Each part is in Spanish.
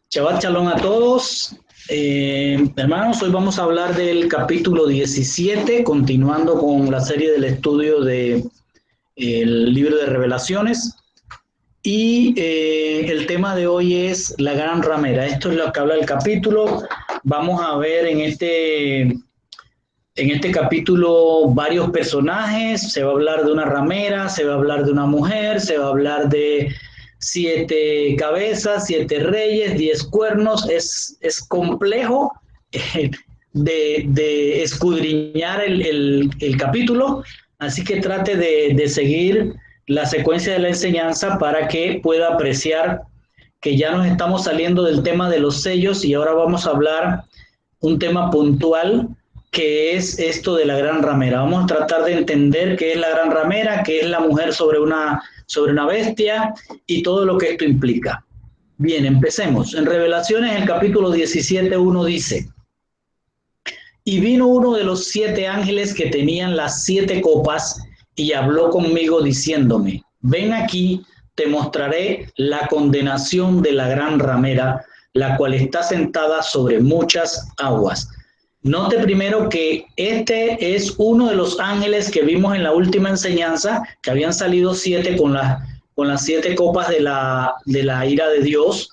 Shabbat Shalom a todos. Hermanos, hoy vamos a hablar del capítulo 17, continuando con la serie del estudio del libro de Revelaciones. Y el tema de hoy es la gran ramera. Esto es lo que habla el capítulo. Vamos a ver en este capítulo varios personajes. Se va a hablar de una ramera, se va a hablar de una mujer, se va a hablar de 7 cabezas, 7 reyes, 10 cuernos. Es complejo de escudriñar el capítulo, así que trate de seguir la secuencia de la enseñanza para que pueda apreciar que ya nos estamos saliendo del tema de los sellos y ahora vamos a hablar un tema puntual que es esto de la gran ramera. Vamos a tratar de entender qué es la gran ramera, qué es la mujer sobre una bestia y todo lo que esto implica. Bien, empecemos. En Revelaciones, el capítulo 17:1 dice: Y vino uno de los 7 ángeles que tenían las 7 copas y habló conmigo diciéndome: Ven aquí, te mostraré la condenación de la gran ramera, la cual está sentada sobre muchas aguas. Note primero que este es uno de los ángeles que vimos en la última enseñanza, que habían salido 7 con las 7 copas de la ira de Dios.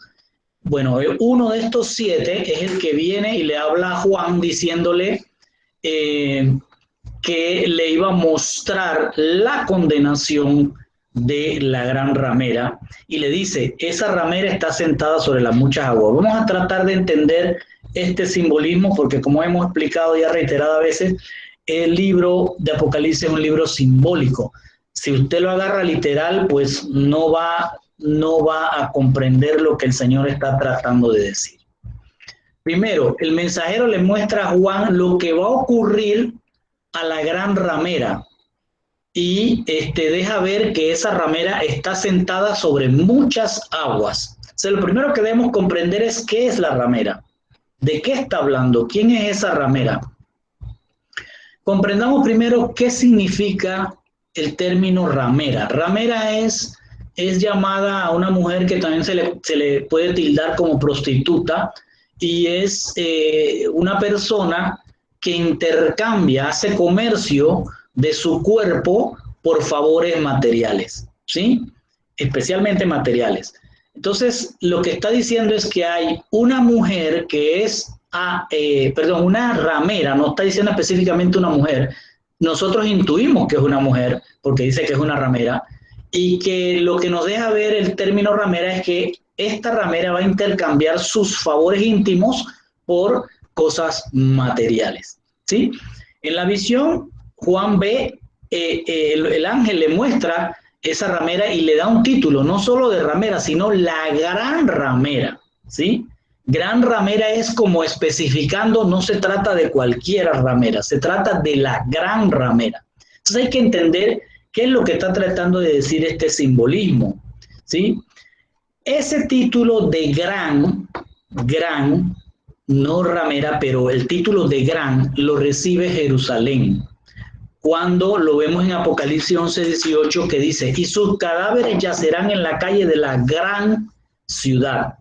Bueno, uno de estos 7 es el que viene y le habla a Juan diciéndole eh, que le iba a mostrar la condenación de la gran ramera y le dice: esa ramera está sentada sobre las muchas aguas. Vamos a tratar de entender este simbolismo porque, como hemos explicado ya reiteradas veces, el libro de Apocalipsis es un libro simbólico. Si usted lo agarra literal, pues no va a comprender lo que el Señor está tratando de decir. Primero, el mensajero le muestra a Juan lo que va a ocurrir a la gran ramera y deja ver que esa ramera está sentada sobre muchas aguas. O sea, lo primero que debemos comprender es qué es la ramera, de qué está hablando, quién es esa ramera. Comprendamos primero qué significa el término ramera. Ramera es llamada a una mujer que también se le puede tildar como prostituta y es una persona que intercambia, hace comercio de su cuerpo por favores materiales, ¿sí? Especialmente materiales. Entonces, lo que está diciendo es que hay una mujer que es, una ramera, no está diciendo específicamente una mujer. Nosotros intuimos que es una mujer, porque dice que es una ramera, y que lo que nos deja ver el término ramera es que esta ramera va a intercambiar sus favores íntimos por cosas materiales, ¿sí? En la visión, Juan ve, el ángel le muestra esa ramera y le da un título, no solo de ramera, sino la gran ramera, ¿sí? Gran ramera es como especificando, no se trata de cualquier ramera, se trata de la gran ramera. Entonces hay que entender qué es lo que está tratando de decir este simbolismo, ¿sí? Ese título de gran, no ramera, pero el título de gran lo recibe Jerusalén, cuando lo vemos en Apocalipsis 11:18 que dice: y sus cadáveres yacerán en la calle de la gran ciudad,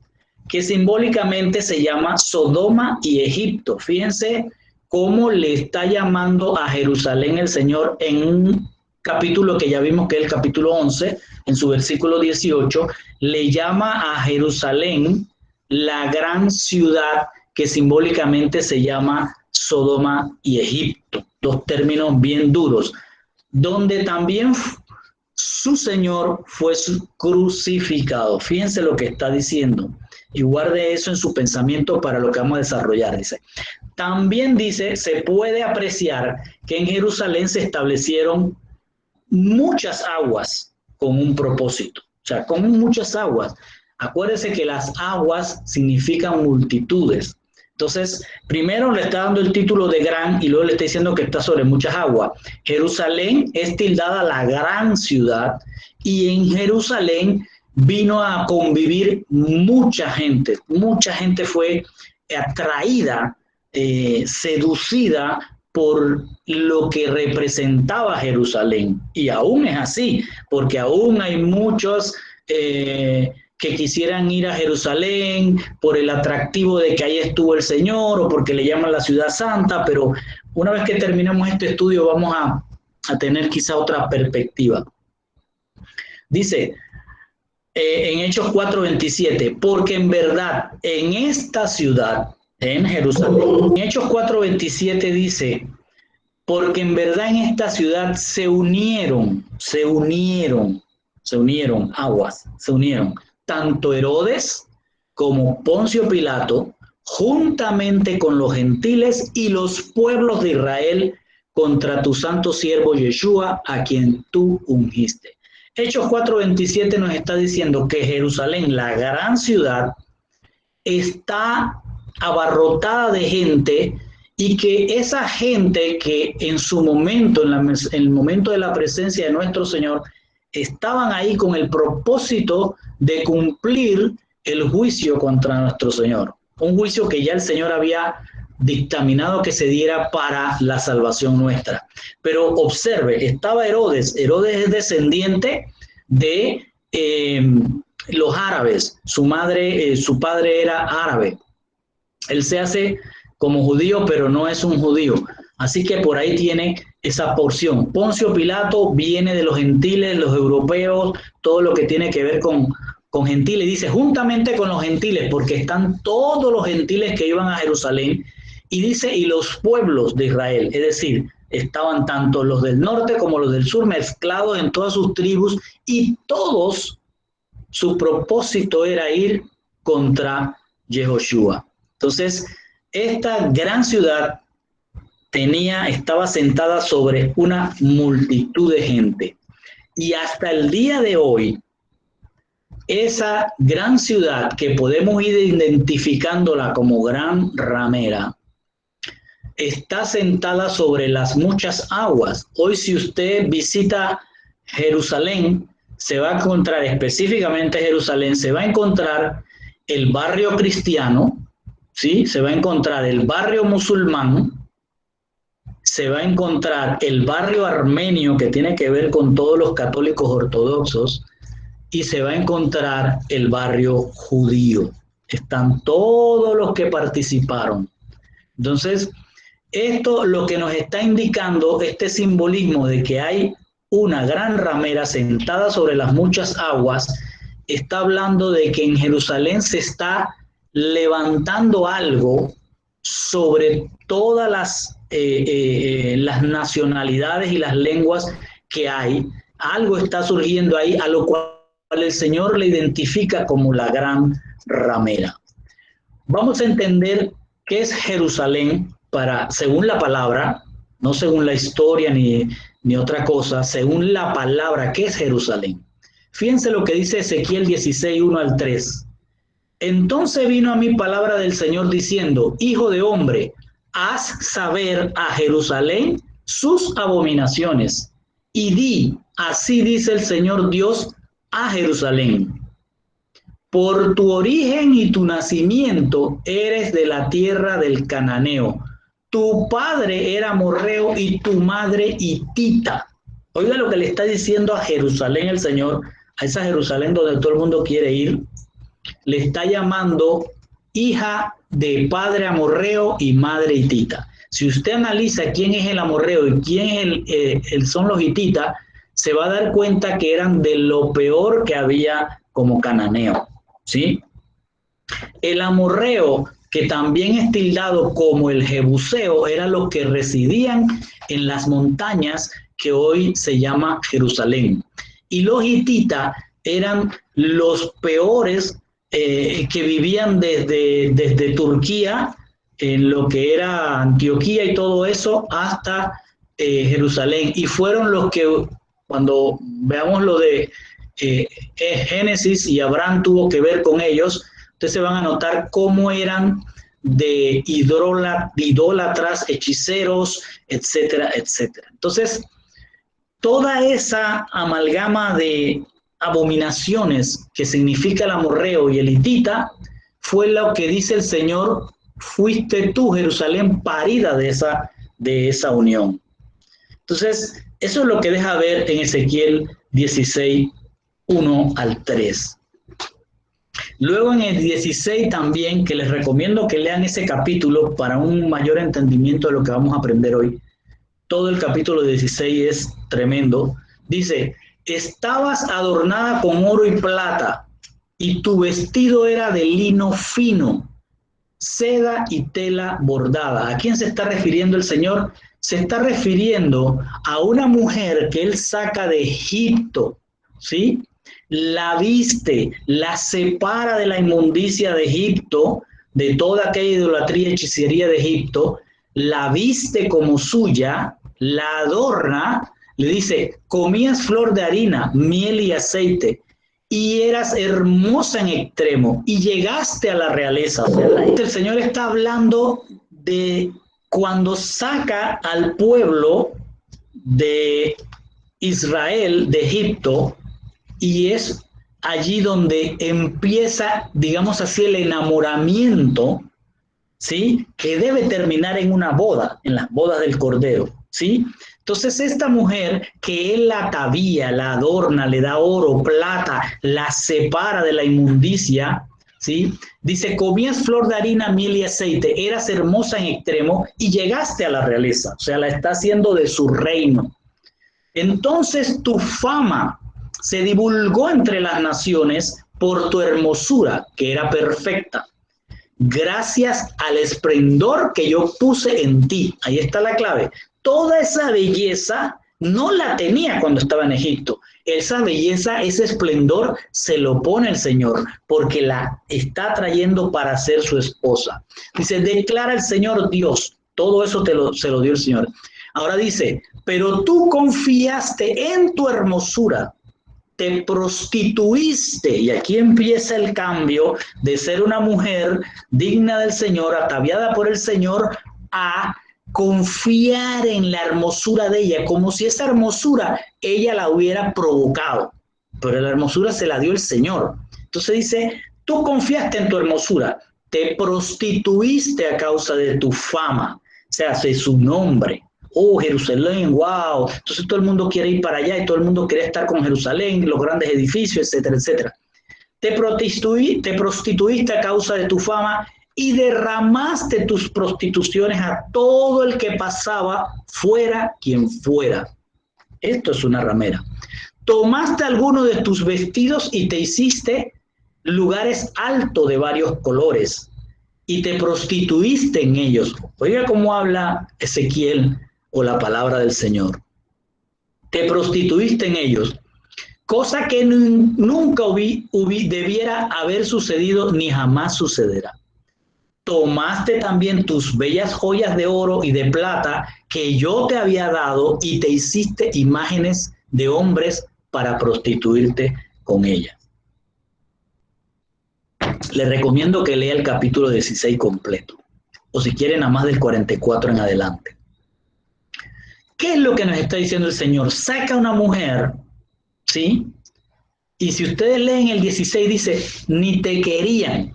que simbólicamente se llama Sodoma y Egipto. Fíjense cómo le está llamando a Jerusalén el Señor en un capítulo que ya vimos que es el capítulo 11, en su versículo 18, le llama a Jerusalén la gran ciudad, que simbólicamente se llama Sodoma y Egipto, dos términos bien duros, donde también su Señor fue crucificado. Fíjense lo que está diciendo y guarde eso en su pensamiento para lo que vamos a desarrollar. Dice, también dice, se puede apreciar que en Jerusalén se establecieron muchas aguas con un propósito, o sea, con muchas aguas. Acuérdese que las aguas significan multitudes. Entonces, primero le está dando el título de gran y luego le está diciendo que está sobre muchas aguas. Jerusalén es tildada la gran ciudad y en Jerusalén vino a convivir mucha gente. Mucha gente fue atraída, seducida por lo que representaba Jerusalén. Y aún es así, porque aún hay muchos que quisieran ir a Jerusalén por el atractivo de que ahí estuvo el Señor o porque le llaman la ciudad santa, pero una vez que terminemos este estudio vamos a tener quizá otra perspectiva. Dice en Hechos 4:27, porque en verdad en esta ciudad, en Jerusalén, en Hechos 4:27 dice, porque en verdad en esta ciudad se unieron aguas, se unieron tanto Herodes como Poncio Pilato, juntamente con los gentiles y los pueblos de Israel, contra tu santo siervo Yeshua, a quien tú ungiste. Hechos 4:27 nos está diciendo que Jerusalén, la gran ciudad, está abarrotada de gente y que esa gente que en su momento, en el momento de la presencia de nuestro Señor, estaban ahí con el propósito de cumplir el juicio contra nuestro Señor. Un juicio que ya el Señor había dictaminado que se diera para la salvación nuestra. Pero observe, estaba Herodes. Herodes es descendiente de los árabes. Su padre era árabe. Él se hace como judío, pero no es un judío. Así que por ahí tiene esa porción. Poncio Pilato viene de los gentiles, los europeos, todo lo que tiene que ver con gentiles. Dice, juntamente con los gentiles, porque están todos los gentiles que iban a Jerusalén. Y dice, y los pueblos de Israel. Es decir, estaban tanto los del norte como los del sur mezclados en todas sus tribus. Y todos, su propósito era ir contra Yehoshua. Entonces, esta gran ciudad estaba sentada sobre una multitud de gente. Y hasta el día de hoy, esa gran ciudad que podemos ir identificándola como Gran Ramera, está sentada sobre las muchas aguas. Hoy, si usted visita Jerusalén, se va a encontrar, específicamente Jerusalén, se va a encontrar el barrio cristiano, ¿sí? Se va a encontrar el barrio musulmán, se va a encontrar el barrio armenio, que tiene que ver con todos los católicos ortodoxos, y se va a encontrar el barrio judío. Están todos los que participaron. Entonces, esto lo que nos está indicando, este simbolismo de que hay una gran ramera sentada sobre las muchas aguas, está hablando de que en Jerusalén se está levantando algo sobre todas las nacionalidades y las lenguas que hay. Algo está surgiendo ahí, a lo cual el Señor le identifica como la gran ramera. Vamos a entender qué es Jerusalén según la palabra, no según la historia ni otra cosa, según la palabra, ¿qué es Jerusalén? Fíjense lo que dice Ezequiel 16:1-3. Entonces vino a mí palabra del Señor diciendo, hijo de hombre, haz saber a Jerusalén sus abominaciones y di, así dice el Señor Dios a Jerusalén. Por tu origen y tu nacimiento eres de la tierra del cananeo. Tu padre era amorreo y tu madre hitita. Oiga lo que le está diciendo a Jerusalén el Señor, a esa Jerusalén donde todo el mundo quiere ir. Le está llamando hija de padre amorreo y madre hitita. Si usted analiza quién es el amorreo y quién son los hititas, se va a dar cuenta que eran de lo peor que había como cananeo, ¿sí? El amorreo, que también es tildado como el jebuseo, eran los que residían en las montañas que hoy se llama Jerusalén. Y los hititas eran los peores que vivían desde Turquía, en lo que era Antioquía y todo eso, hasta Jerusalén. Y fueron los que, cuando veamos lo de Génesis y Abraham tuvo que ver con ellos, ustedes se van a notar cómo eran de idólatras, hechiceros, etcétera, etcétera. Entonces, toda esa amalgama de abominaciones que significa el amorreo y el hitita fue lo que dice el Señor, fuiste tú, Jerusalén, parida de esa unión. Entonces, eso es lo que deja ver en Ezequiel 16:1-3. Luego en el 16 también, que les recomiendo que lean ese capítulo para un mayor entendimiento de lo que vamos a aprender hoy. Todo el capítulo 16 es tremendo. Dice, estabas adornada con oro y plata, y tu vestido era de lino fino, seda y tela bordada. ¿A quién se está refiriendo el Señor? Se está refiriendo a una mujer que Él saca de Egipto, ¿sí? La viste, la separa de la inmundicia de Egipto, de toda aquella idolatría y hechicería de Egipto, la viste como suya, la adorna, le dice, comías flor de harina, miel y aceite, y eras hermosa en extremo, y llegaste a la realeza. O sea, el Señor está hablando de cuando saca al pueblo de Israel, de Egipto, y es allí donde empieza, digamos así, el enamoramiento, ¿sí? Que debe terminar en una boda, en las bodas del Cordero, ¿sí? Entonces esta mujer que él la atavía, la adorna, le da oro, plata, la separa de la inmundicia, ¿sí? Dice, comías flor de harina, miel y aceite, eras hermosa en extremo y llegaste a la realeza, o sea, la está haciendo de su reino. Entonces tu fama se divulgó entre las naciones por tu hermosura, que era perfecta, gracias al esplendor que yo puse en ti. Ahí está la clave. Toda esa belleza no la tenía cuando estaba en Egipto. Esa belleza, ese esplendor se lo pone el Señor porque la está trayendo para ser su esposa. Dice, declara el Señor Dios. Todo eso se lo dio el Señor. Ahora dice, pero tú confiaste en tu hermosura, te prostituiste, y aquí empieza el cambio de ser una mujer digna del Señor, ataviada por el Señor, a confiar en la hermosura de ella, como si esa hermosura ella la hubiera provocado, pero la hermosura se la dio el Señor. Entonces dice, tú confiaste en tu hermosura, te prostituiste a causa de tu fama, o sea, de su nombre. Oh, Jerusalén, wow. Entonces todo el mundo quiere ir para allá y todo el mundo quiere estar con Jerusalén, los grandes edificios, etcétera, etcétera. Te prostituiste a causa de tu fama y derramaste tus prostituciones a todo el que pasaba, fuera quien fuera. Esto es una ramera. Tomaste algunos de tus vestidos y te hiciste lugares altos de varios colores y te prostituiste en ellos. Oiga cómo habla Ezequiel o la palabra del Señor. Te prostituiste en ellos, cosa que nunca debiera haber sucedido ni jamás sucederá. Tomaste también tus bellas joyas de oro y de plata que yo te había dado y te hiciste imágenes de hombres para prostituirte con ellas. Les recomiendo que lea el capítulo 16 completo, o si quieren a más del 44 en adelante. ¿Qué es lo que nos está diciendo el Señor? Saca a una mujer, ¿sí? Y si ustedes leen el 16 dice, ni te querían,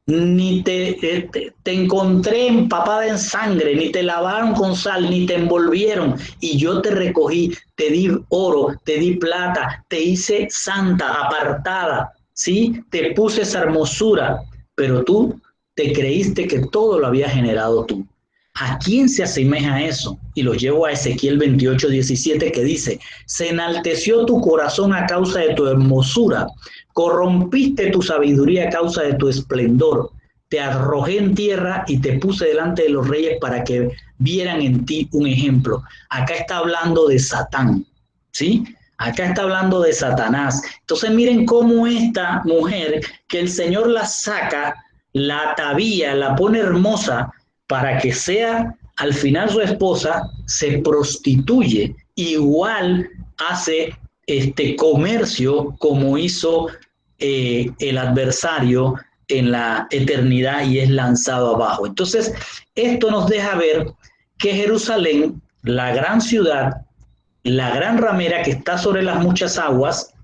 ni te encontré empapada en sangre, ni te lavaron con sal, ni te envolvieron, y yo te recogí, te di oro, te di plata, te hice santa, apartada, ¿sí? Te puse esa hermosura, pero tú te creíste que todo lo había generado tú. ¿A quién se asemeja eso? Y lo llevo a Ezequiel 28:17 que dice, se enalteció tu corazón a causa de tu hermosura, corrompiste tu sabiduría a causa de tu esplendor, te arrojé en tierra y te puse delante de los reyes para que vieran en ti un ejemplo. Acá está hablando de Satán, ¿sí? Acá está hablando de Satanás. Entonces miren cómo esta mujer que el Señor la saca, la atavía, la pone hermosa, para que sea al final su esposa, se prostituye, igual hace comercio como hizo el adversario en la eternidad y es lanzado abajo. Entonces, esto nos deja ver que Jerusalén, la gran ciudad, la gran ramera que está sobre las muchas aguas,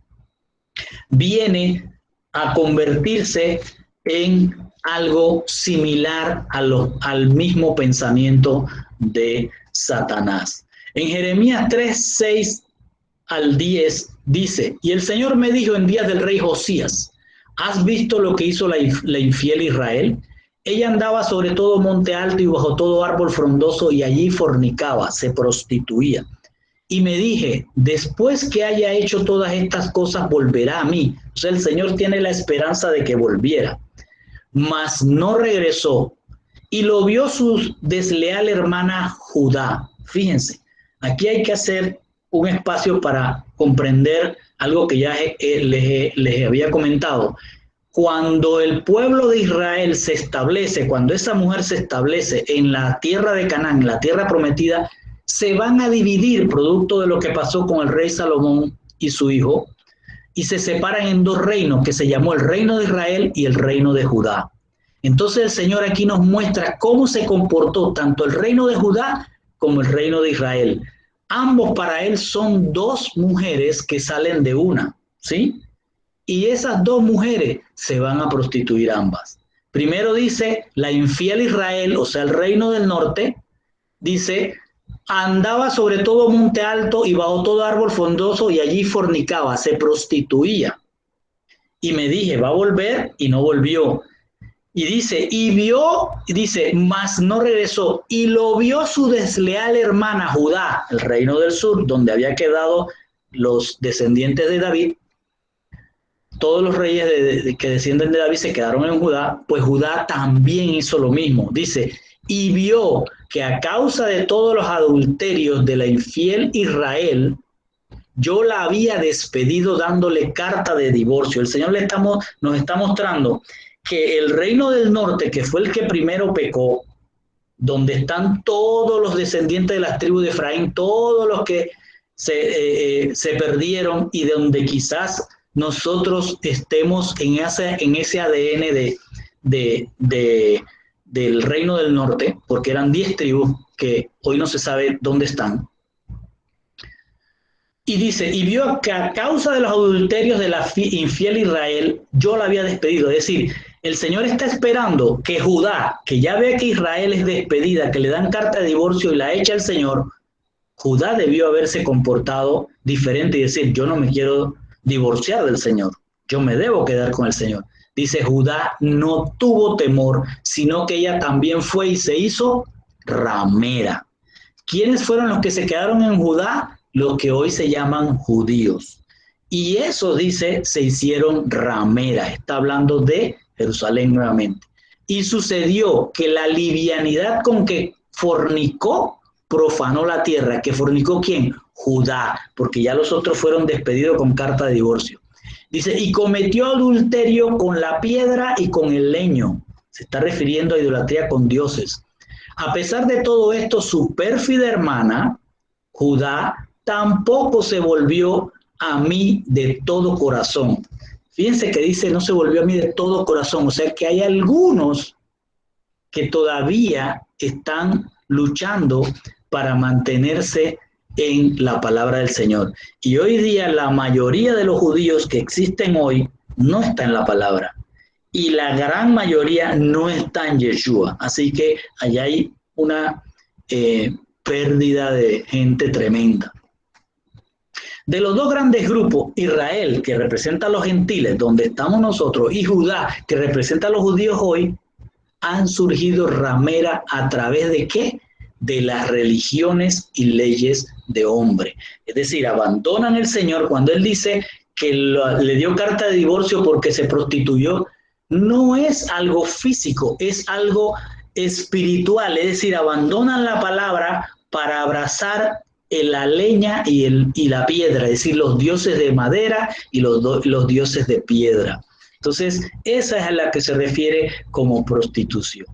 viene a convertirse en algo similar al mismo pensamiento de Satanás. En Jeremías 3:6 al 10 dice, y el Señor me dijo en días del rey Josías, ¿Has visto lo que hizo la infiel Israel? Ella andaba sobre todo monte alto y bajo todo árbol frondoso y allí fornicaba, se prostituía. Y me dije, después que haya hecho todas estas cosas, volverá a mí. O sea, el Señor tiene la esperanza de que volviera. Mas no regresó. Y lo vio su desleal hermana Judá. Fíjense, aquí hay que hacer un espacio para comprender algo que ya les había comentado. Cuando el pueblo de Israel se establece, cuando esa mujer se establece en la tierra de Canaán, en la tierra prometida, se van a dividir producto de lo que pasó con el rey Salomón y su hijo, y se separan en dos reinos, que se llamó el reino de Israel y el reino de Judá. Entonces el Señor aquí nos muestra cómo se comportó tanto el reino de Judá como el reino de Israel. Ambos para él son dos mujeres que salen de una, ¿sí? Y esas dos mujeres se van a prostituir ambas. Primero dice la infiel Israel, o sea, el reino del norte, dice, andaba sobre todo monte alto y bajo todo árbol frondoso y allí fornicaba, se prostituía. Y me dije, va a volver y no volvió. Y dice, mas no regresó. Y lo vio su desleal hermana Judá, el reino del sur, donde había quedado los descendientes de David. Todos los reyes que descienden de David se quedaron en Judá, pues Judá también hizo lo mismo. Dice, y vio que a causa de todos los adulterios de la infiel Israel, yo la había despedido dándole carta de divorcio. El Señor nos está mostrando que el reino del norte, que fue el que primero pecó, donde están todos los descendientes de las tribus de Efraín, todos los que se perdieron y de donde quizás nosotros estemos en ese ADN del reino del norte, porque eran 10 tribus que hoy no se sabe dónde están. Y dice, y vio que a causa de los adulterios de la infiel Israel, yo la había despedido. Es decir, el Señor está esperando que Judá, que ya ve que Israel es despedida, que le dan carta de divorcio y la echa el Señor, Judá debió haberse comportado diferente y decir, yo no me quiero divorciar del Señor, yo me debo quedar con el Señor. Dice, Judá no tuvo temor, sino que ella también fue y se hizo ramera. ¿Quiénes fueron los que se quedaron en Judá? Los que hoy se llaman judíos. Y eso, dice, se hicieron rameras. Está hablando de Jerusalén nuevamente. Y sucedió que la livianidad con que fornicó profanó la tierra. ¿Que fornicó quién? Judá, porque ya los otros fueron despedidos con carta de divorcio. Dice, y cometió adulterio con la piedra y con el leño. Se está refiriendo a idolatría con dioses. A pesar de todo esto, su pérfida hermana, Judá, tampoco se volvió a mí de todo corazón. Fíjense que dice, no se volvió a mí de todo corazón. O sea que hay algunos que todavía están luchando para mantenerse en la palabra del Señor. Y hoy día la mayoría de los judíos que existen hoy no está en la palabra. Y la gran mayoría no está en Yeshua. Así que allá hay una pérdida de gente tremenda. De los dos grandes grupos, Israel, que representa a los gentiles, donde estamos nosotros, y Judá, que representa a los judíos hoy, han surgido rameras a través de ¿qué? De las religiones y leyes de hombre. Es decir, abandonan el Señor cuando Él dice que le dio carta de divorcio porque se prostituyó. No es algo físico, es algo espiritual. Es decir, abandonan la palabra para abrazar la leña y la piedra, es decir, los dioses de madera y los dioses de piedra. Entonces, esa es a la que se refiere como prostitución.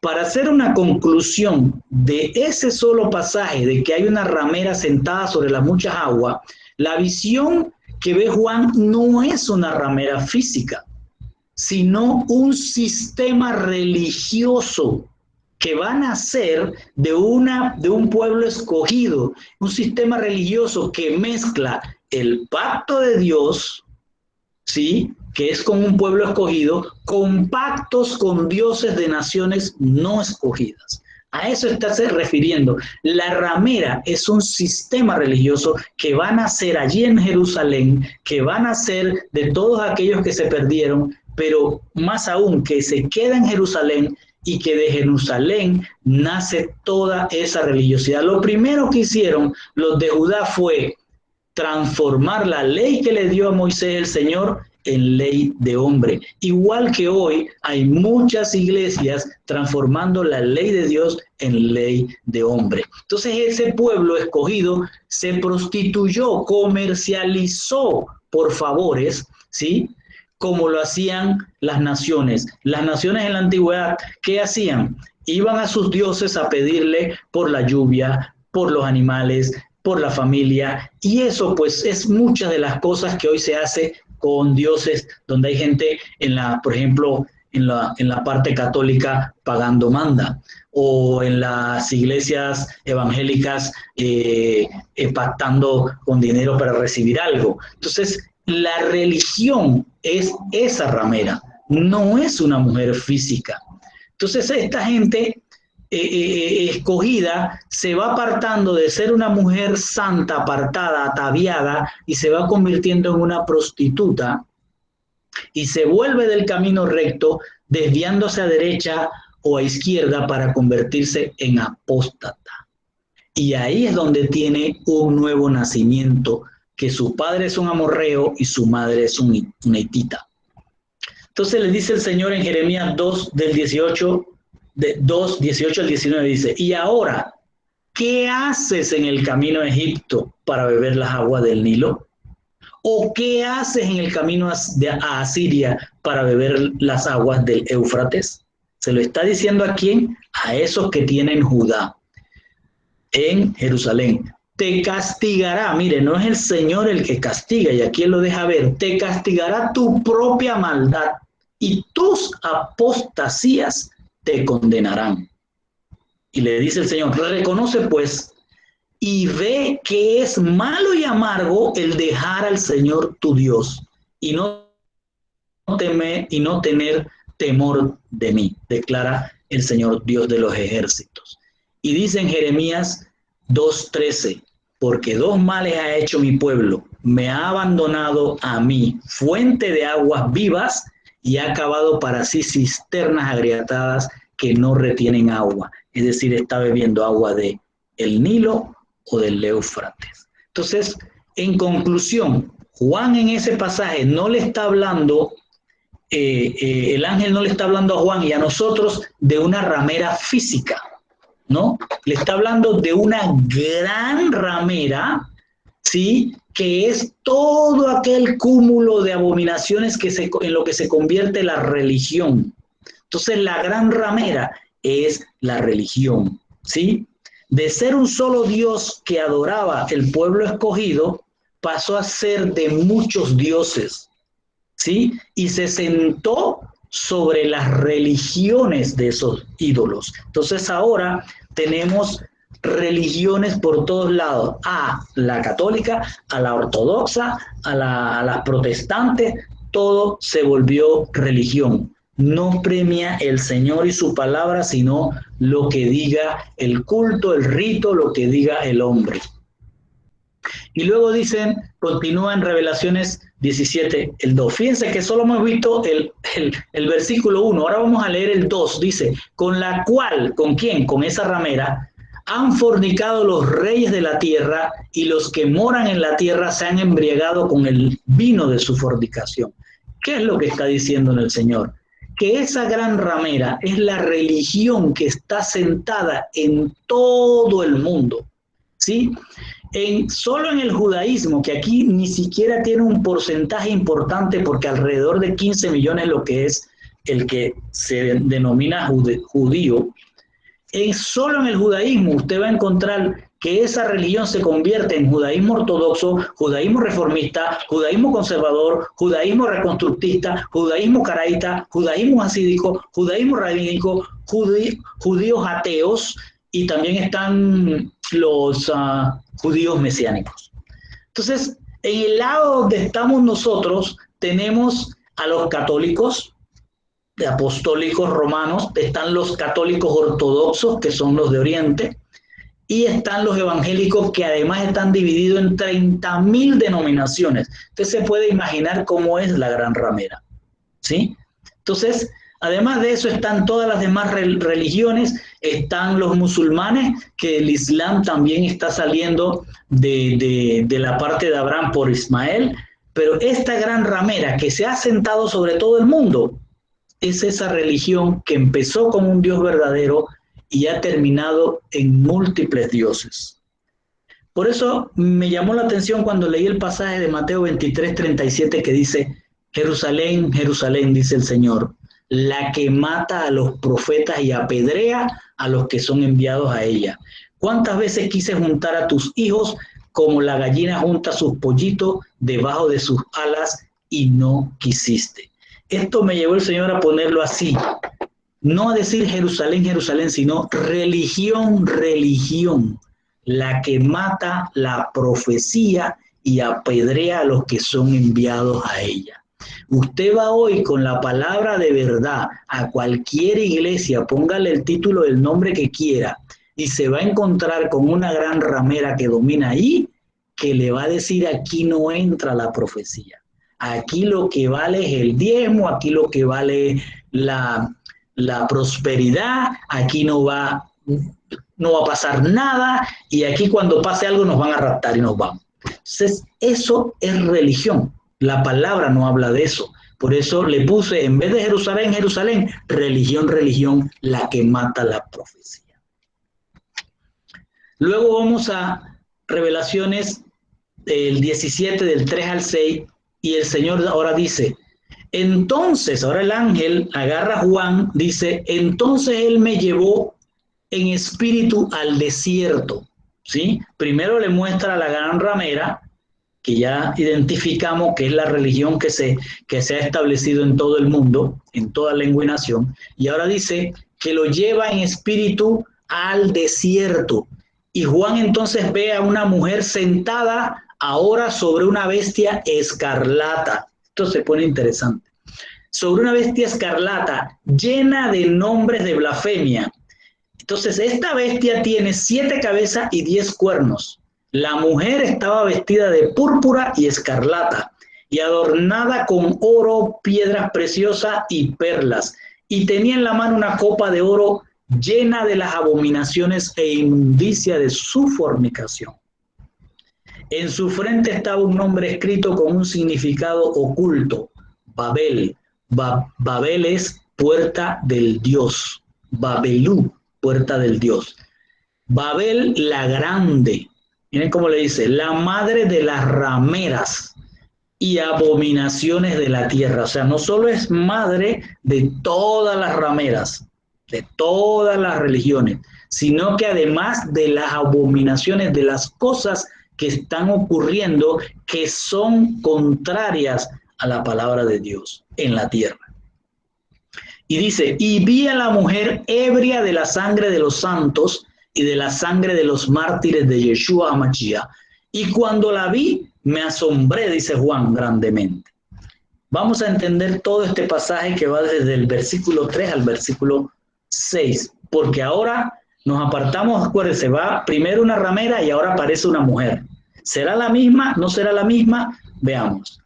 Para hacer una conclusión de ese solo pasaje de que hay una ramera sentada sobre las muchas aguas, la visión que ve Juan no es una ramera física, sino un sistema religioso que va a nacer de un pueblo escogido, un sistema religioso que mezcla el pacto de Dios, ¿sí?, que es con un pueblo escogido, con pactos con dioses de naciones no escogidas. A eso está se refiriendo. La ramera es un sistema religioso que va a nacer allí en Jerusalén, que va a nacer de todos aquellos que se perdieron, pero más aún que se queda en Jerusalén y que de Jerusalén nace toda esa religiosidad. Lo primero que hicieron los de Judá fue transformar la ley que le dio a Moisés el Señor en ley de hombre. Igual que hoy hay muchas iglesias transformando la ley de Dios en ley de hombre. Entonces ese pueblo escogido se prostituyó, comercializó por favores, ¿sí? Como lo hacían las naciones. Las naciones en la antigüedad, ¿qué hacían? Iban a sus dioses a pedirle por la lluvia, por los animales, por la familia, y eso pues es muchas de las cosas que hoy se hace con dioses, donde hay gente por ejemplo, en la parte católica pagando manda, o en las iglesias evangélicas pactando con dinero para recibir algo. Entonces, la religión es esa ramera, no es una mujer física. Entonces, esta gente escogida se va apartando de ser una mujer santa, apartada, ataviada, y se va convirtiendo en una prostituta y se vuelve del camino recto, desviándose a derecha o a izquierda para convertirse en apóstata. Y ahí es donde tiene un nuevo nacimiento, que su padre es un amorreo y su madre es una hitita. Entonces le dice el Señor en Jeremías 2, del 18, de 2, 18 al 19, dice, y ahora, ¿qué haces en el camino a Egipto para beber las aguas del Nilo? ¿O qué haces en el camino a Asiria para beber las aguas del Éufrates? Se lo está diciendo a quién, a esos que tienen Judá en Jerusalén. Te castigará, mire, no es el Señor el que castiga, y aquí él lo deja ver, te castigará tu propia maldad y tus apostasías te condenarán. Y le dice el Señor, reconoce pues y ve que es malo y amargo el dejar al Señor tu Dios y no tener temor de mí, declara el Señor Dios de los ejércitos. Y dice en Jeremías 2:13, porque dos males ha hecho mi pueblo, me ha abandonado a mí, fuente de aguas vivas, y ha cavado para sí cisternas agrietadas que no retienen agua, es decir, está bebiendo agua de el Nilo o del Éufrates. Entonces, en Juan en ese pasaje no le está hablando, el ángel no le está hablando a Juan y a nosotros de una ramera física, ¿no? Le está hablando de una gran ramera, ¿sí? Que es todo aquel cúmulo de abominaciones en lo que se convierte la religión. Entonces, la gran ramera es la religión, ¿sí? De ser un solo Dios que adoraba el pueblo escogido, pasó a ser de muchos dioses, ¿sí? Y se sentó sobre las religiones de esos ídolos. Entonces ahora tenemos religiones por todos lados, a la católica, a la ortodoxa, a las protestantes, todo se volvió religión. No premia el Señor y su palabra, sino lo que diga el culto, el rito, lo que diga el hombre. Y luego dicen, continúa en Revelaciones 17, el 2. Fíjense que solo hemos visto el versículo 1, ahora vamos a leer el 2, dice, con la cual, ¿con quién? Con esa ramera, han fornicado los reyes de la tierra y los que moran en la tierra se han embriagado con el vino de su fornicación. ¿Qué es lo que está diciendo el Señor? Que esa gran ramera es la religión que está sentada en todo el mundo, ¿sí? Solo en el judaísmo, que aquí ni siquiera tiene un porcentaje importante porque alrededor de 15 millones lo que es el que se denomina judío, solo en el judaísmo usted va a encontrar que esa religión se convierte en judaísmo ortodoxo, judaísmo reformista, judaísmo conservador, judaísmo reconstructista, judaísmo caraíta, judaísmo hasídico, judaísmo rabínico, judíos ateos, y también están los judíos mesiánicos. Entonces, en el lado donde estamos nosotros, tenemos a los católicos, de apostólicos romanos, están los católicos ortodoxos, que son los de Oriente, y están los evangélicos, que además están divididos en 30,000 denominaciones. Usted se puede imaginar cómo es la gran ramera, ¿sí? Entonces, además de eso están todas las demás religiones, están los musulmanes, que el Islam también está saliendo de la parte de Abraham por Ismael, pero esta gran ramera que se ha sentado sobre todo el mundo es esa religión que empezó con un Dios verdadero y ha terminado en múltiples dioses. Por eso me llamó la atención cuando leí el pasaje de Mateo 23:37 que dice: Jerusalén, Jerusalén, dice el Señor, la que mata a los profetas y apedrea a los que son enviados a ella. ¿Cuántas veces quise juntar a tus hijos como la gallina junta sus pollitos debajo de sus alas y no quisiste? Esto me llevó el Señor a ponerlo así, no a decir Jerusalén, Jerusalén, sino religión, religión, la que mata la profecía y apedrea a los que son enviados a ella. Usted va hoy con la palabra de verdad a cualquier iglesia, póngale el título del nombre que quiera, y se va a encontrar con una gran ramera que domina ahí, que le va a decir: aquí no entra la profecía. Aquí lo que vale es el diezmo, aquí lo que vale la prosperidad, aquí no va a pasar nada, y aquí cuando pase algo nos van a raptar y nos vamos. Entonces, eso es religión. La palabra no habla de eso. Por eso le puse, en vez de Jerusalén, Jerusalén, religión, religión, la que mata la profecía. Luego vamos a Revelaciones el 17, del 3 al 6, y el Señor ahora dice: entonces, ahora el ángel agarra a Juan, dice: entonces él me llevó en espíritu al desierto, ¿sí? Primero le muestra a la gran ramera, que ya identificamos que es la religión que se ha establecido en todo el mundo, en toda lengua y nación, y ahora dice que lo lleva en espíritu al desierto. Y Juan entonces ve a una mujer sentada ahora sobre una bestia escarlata. Esto se pone interesante. Sobre una bestia escarlata llena de nombres de blasfemia. Entonces, esta bestia tiene 7 cabezas y 10 cuernos. La mujer estaba vestida de púrpura y escarlata y adornada con oro, piedras preciosas y perlas. Y tenía en la mano una copa de oro llena de las abominaciones e inmundicia de su fornicación. En su frente estaba un nombre escrito con un significado oculto: Babel. Babel es puerta del Dios. Babelú, puerta del Dios. Babel la grande. Miren cómo le dice: la madre de las rameras y abominaciones de la tierra. O sea, no solo es madre de todas las rameras, de todas las religiones, sino que además de las abominaciones, de las cosas que están ocurriendo que son contrarias a la palabra de Dios en la tierra. Y dice: y vi a la mujer ebria de la sangre de los santos y de la sangre de los mártires de Yeshua HaMashiach. Y cuando la vi, me asombré, dice Juan, grandemente. Vamos a entender todo este pasaje que va desde el versículo 3 al versículo 6, porque ahora nos apartamos, acuérdense, va primero una ramera y ahora aparece una mujer. ¿Será la misma? ¿No será la misma? Veamos.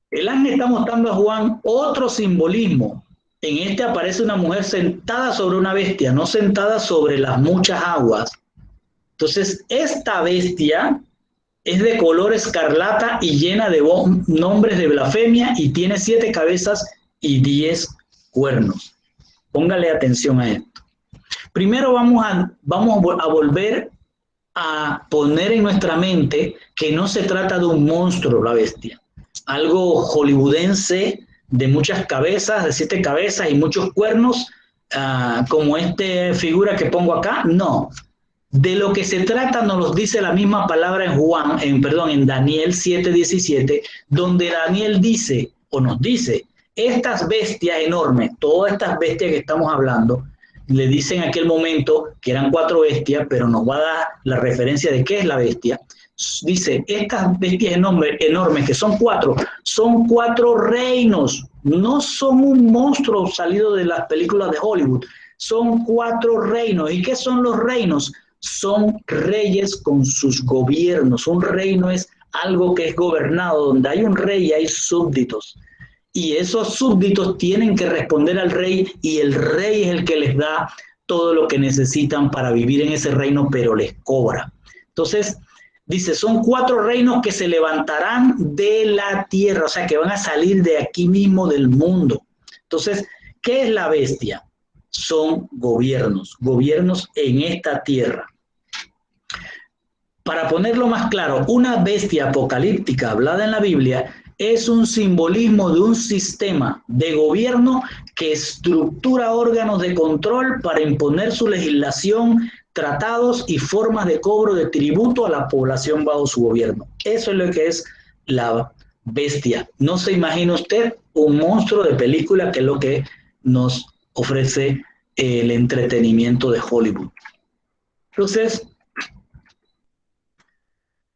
El ángel está mostrando a Juan otro simbolismo. En este aparece una mujer sentada sobre una bestia, no sentada sobre las muchas aguas. Entonces, esta bestia es de color escarlata y llena de nombres de blasfemia y tiene 7 cabezas y 10 cuernos. Póngale atención a esto. Primero vamos a volver a poner en nuestra mente que no se trata de un monstruo, la bestia. Algo hollywoodense de muchas cabezas, de 7 cabezas y muchos cuernos, como esta figura que pongo acá. No. De lo que se trata nos lo dice la misma palabra en Daniel 7:17, donde Daniel dice, o nos dice, estas bestias enormes, todas estas bestias que estamos hablando, le dice en aquel momento que eran 4 bestias, pero nos va a dar la referencia de qué es la bestia. Dice: estas bestias enormes, que son 4, son 4 reinos, no son un monstruo salido de las películas de Hollywood, son 4 reinos. ¿Y qué son los reinos? Son reyes con sus gobiernos. Un reino es algo que es gobernado, donde hay un rey y hay súbditos. y esos súbditos tienen que responder al rey y el rey es el que les da todo lo que necesitan para vivir en ese reino, pero les cobra. Entonces, dice, son 4 reinos que se levantarán de la tierra, o sea, que van a salir de aquí mismo del mundo. Entonces, ¿qué es la bestia? Son gobiernos en esta tierra. Para ponerlo más claro, una bestia apocalíptica hablada en la Biblia es un simbolismo de un sistema de gobierno que estructura órganos de control para imponer su legislación, tratados y formas de cobro de tributo a la población bajo su gobierno. Eso es lo que es la bestia. No se imagina usted un monstruo de película, que es lo que nos ofrece el entretenimiento de Hollywood. Entonces,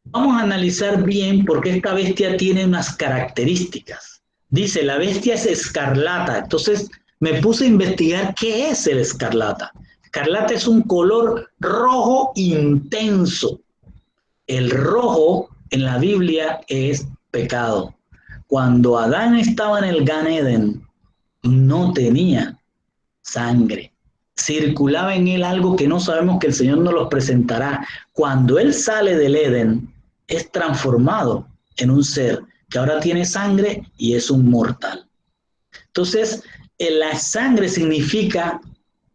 vamos a analizar bien por qué esta bestia tiene unas características. Dice, la bestia es escarlata. Entonces me puse a investigar qué es el escarlata. Escarlata es un color rojo intenso. El rojo en la Biblia es pecado. Cuando Adán estaba en el Gan Eden, no tenía sangre. Circulaba en él algo que no sabemos, que el Señor nos los presentará. Cuando él sale del Edén, es transformado en un ser que ahora tiene sangre y es un mortal. Entonces, la sangre significa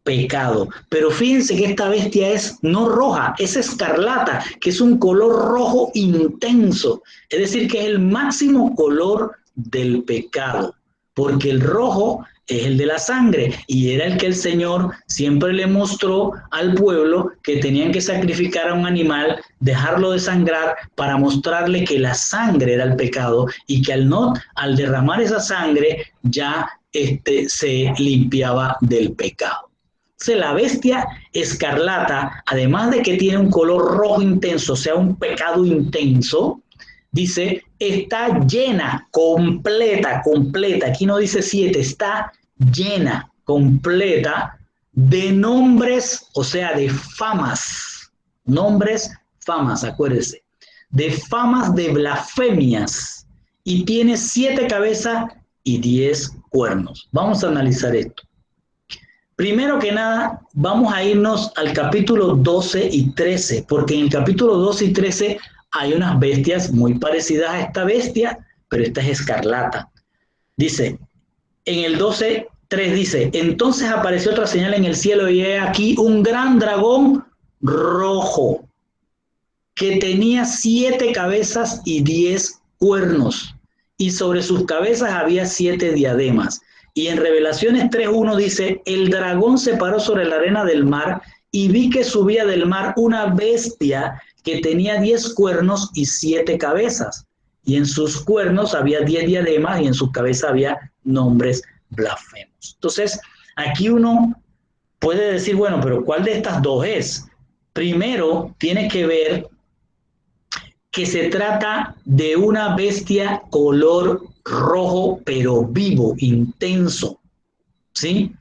pecado, pero fíjense que esta bestia es no roja, es escarlata, que es un color rojo intenso, es decir, que es el máximo color del pecado, porque el rojo es el de la sangre y era el que el Señor siempre le mostró al pueblo, que tenían que sacrificar a un animal, dejarlo desangrar para mostrarle que la sangre era el pecado y que al derramar esa sangre ya se limpiaba del pecado. Entonces, la bestia escarlata, además de que tiene un color rojo intenso, o sea, un pecado intenso, dice, está llena, completa, aquí no dice 7, está llena, completa de nombres, o sea, de famas, nombres, famas, acuérdense, de famas de blasfemias, y tiene 7 cabezas y 10 cuernos. Vamos a analizar esto. Primero que nada, vamos a irnos al capítulo 12 y 13, porque en el capítulo 12 y 13 hay unas bestias muy parecidas a esta bestia, pero esta es escarlata. Dice, en el 12:3 dice, entonces apareció otra señal en el cielo y he aquí un gran dragón rojo que tenía 7 cabezas y 10 cuernos, y sobre sus cabezas había 7 diademas. Y en Revelaciones 3:1 dice, el dragón se paró sobre la arena del mar y vi que subía del mar una bestia que tenía 10 cuernos y 7 cabezas. Y en sus cuernos había 10 diademas y en sus cabezas había nombres blasfemos. Entonces, aquí uno puede decir, bueno, pero ¿cuál de estas dos es? Primero, tiene que ver que se trata de una bestia color rojo, pero vivo, intenso, ¿sí?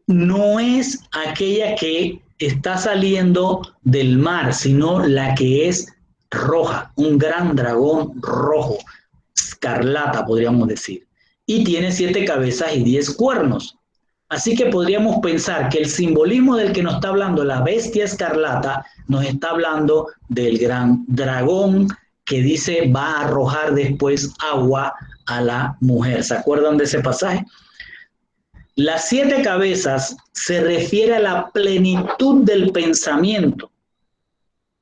No es aquella que está saliendo del mar, sino la que es roja, un gran dragón rojo, escarlata, podríamos decir, y tiene 7 cabezas y 10 cuernos. Así que podríamos pensar que el simbolismo del que nos está hablando la bestia escarlata nos está hablando del gran dragón que dice va a arrojar después agua a la mujer. ¿Se acuerdan de ese pasaje? Las 7 cabezas se refiere a la plenitud del pensamiento,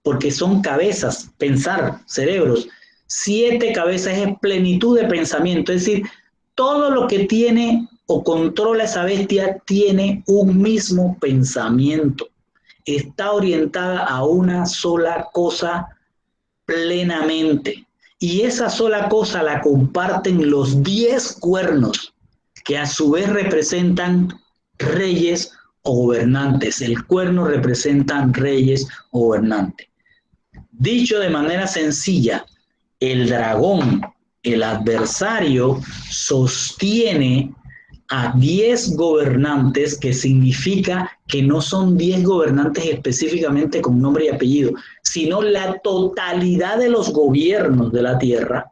porque son cabezas, pensar, cerebros. 7 cabezas es plenitud de pensamiento, es decir, todo lo que tiene o controla esa bestia tiene un mismo pensamiento. Está orientada a una sola cosa plenamente. Y esa sola cosa la comparten los 10 cuernos, que a su vez representan reyes o gobernantes. El cuerno representan reyes o gobernantes. Dicho de manera sencilla, el dragón, el adversario, sostiene a 10 gobernantes, que significa que no son 10 gobernantes específicamente con nombre y apellido, sino la totalidad de los gobiernos de la tierra,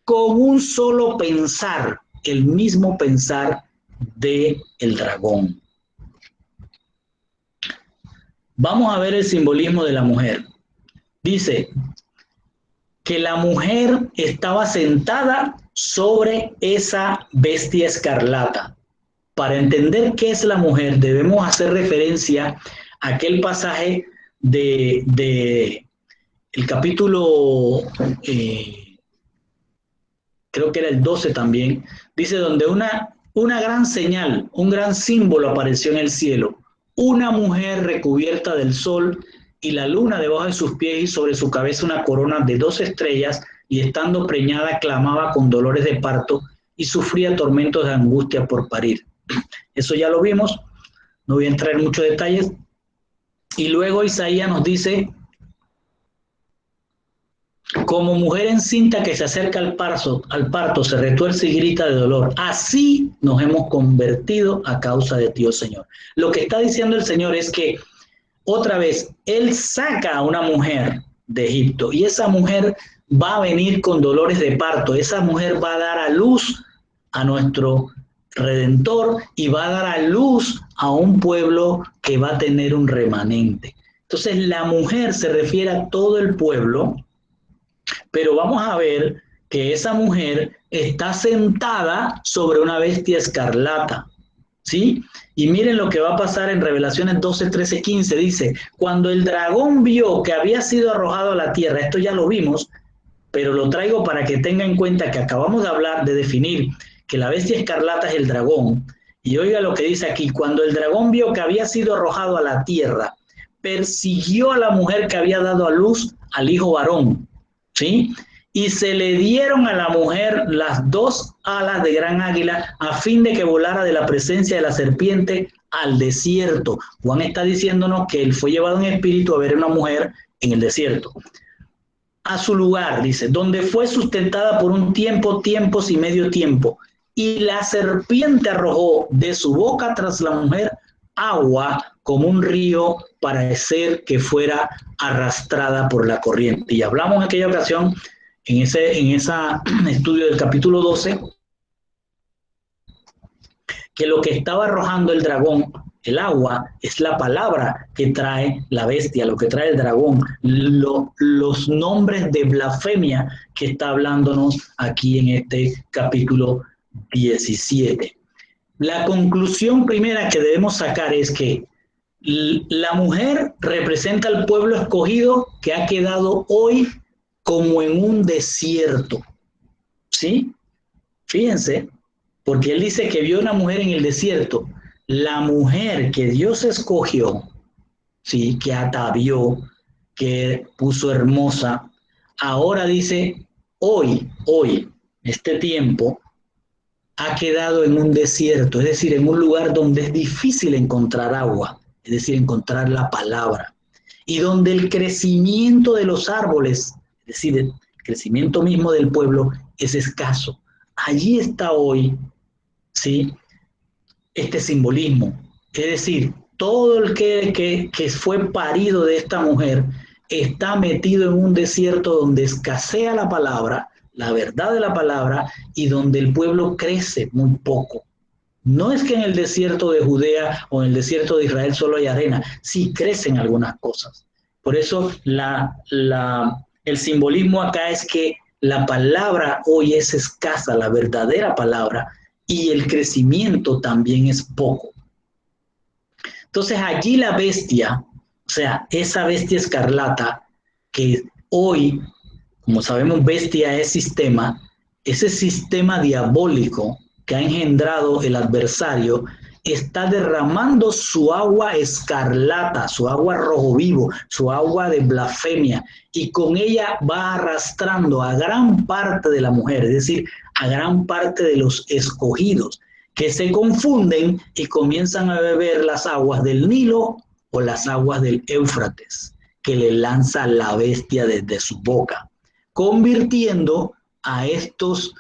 con un solo pensar, el mismo pensar del dragón. Vamos a ver el simbolismo de la mujer. Dice que la mujer estaba sentada sobre esa bestia escarlata. Para entender qué es la mujer, debemos hacer referencia a aquel pasaje de el capítulo, creo que era el 12 también, dice donde una gran señal, un gran símbolo apareció en el cielo, una mujer recubierta del sol y la luna debajo de sus pies y sobre su cabeza una corona de 2 estrellas, y estando preñada clamaba con dolores de parto y sufría tormentos de angustia por parir. Eso ya lo vimos, no voy a entrar en muchos detalles. Y luego Isaías nos dice, como mujer encinta que se acerca al parto se retuerce y grita de dolor, así nos hemos convertido a causa de ti, oh Señor. Lo que está diciendo el Señor es que otra vez Él saca a una mujer de Egipto y esa mujer va a venir con dolores de parto, esa mujer va a dar a luz a nuestro Redentor y va a dar a luz a un pueblo que va a tener un remanente. Entonces la mujer se refiere a todo el pueblo, pero vamos a ver que esa mujer está sentada sobre una bestia escarlata, ¿sí? Y miren lo que va a pasar en Revelaciones 12, 13, 15. Dice, cuando el dragón vio que había sido arrojado a la tierra, esto ya lo vimos, pero lo traigo para que tenga en cuenta que acabamos de hablar, de definir que la bestia escarlata es el dragón. Y oiga lo que dice aquí, cuando el dragón vio que había sido arrojado a la tierra, persiguió a la mujer que había dado a luz al hijo varón, ¿sí? Y se le dieron a la mujer las 2 alas de gran águila a fin de que volara de la presencia de la serpiente al desierto. Juan está diciéndonos que él fue llevado en espíritu a ver a una mujer en el desierto. A su lugar, dice, donde fue sustentada por un tiempo, tiempos y medio tiempo. Y la serpiente arrojó de su boca tras la mujer agua como un río para hacer que fuera arrastrada por la corriente. Y hablamos en aquella ocasión, en ese estudio del capítulo 12, que lo que estaba arrojando el dragón, el agua, es la palabra que trae la bestia, lo que trae el dragón, los nombres de blasfemia que está hablándonos aquí en este capítulo 17. La conclusión primera que debemos sacar es que la mujer representa al pueblo escogido que ha quedado hoy como en un desierto, ¿sí? Fíjense, porque él dice que vio una mujer en el desierto. La mujer que Dios escogió, ¿sí? Que atavió, que puso hermosa, ahora dice, hoy, este tiempo, ha quedado en un desierto, es decir, en un lugar donde es difícil encontrar agua, es decir, encontrar la palabra, y donde el crecimiento de los árboles, es decir, el crecimiento mismo del pueblo es escaso. Allí está hoy, ¿sí? Este simbolismo, es decir, todo el que fue parido de esta mujer está metido en un desierto donde escasea la palabra, la verdad de la palabra, y donde el pueblo crece muy poco. No es que en el desierto de Judea o en el desierto de Israel solo hay arena, sí crecen algunas cosas. Por eso el simbolismo acá es que la palabra hoy es escasa, la verdadera palabra, y el crecimiento también es poco. Entonces allí la bestia, o sea, esa bestia escarlata, que hoy, como sabemos, bestia es sistema, ese sistema diabólico que ha engendrado el adversario, está derramando su agua escarlata, su agua rojo vivo, su agua de blasfemia, y con ella va arrastrando a gran parte de la mujer, es decir, a gran parte de los escogidos, que se confunden y comienzan a beber las aguas del Nilo o las aguas del Éufrates, que le lanza la bestia desde su boca, convirtiendo a estos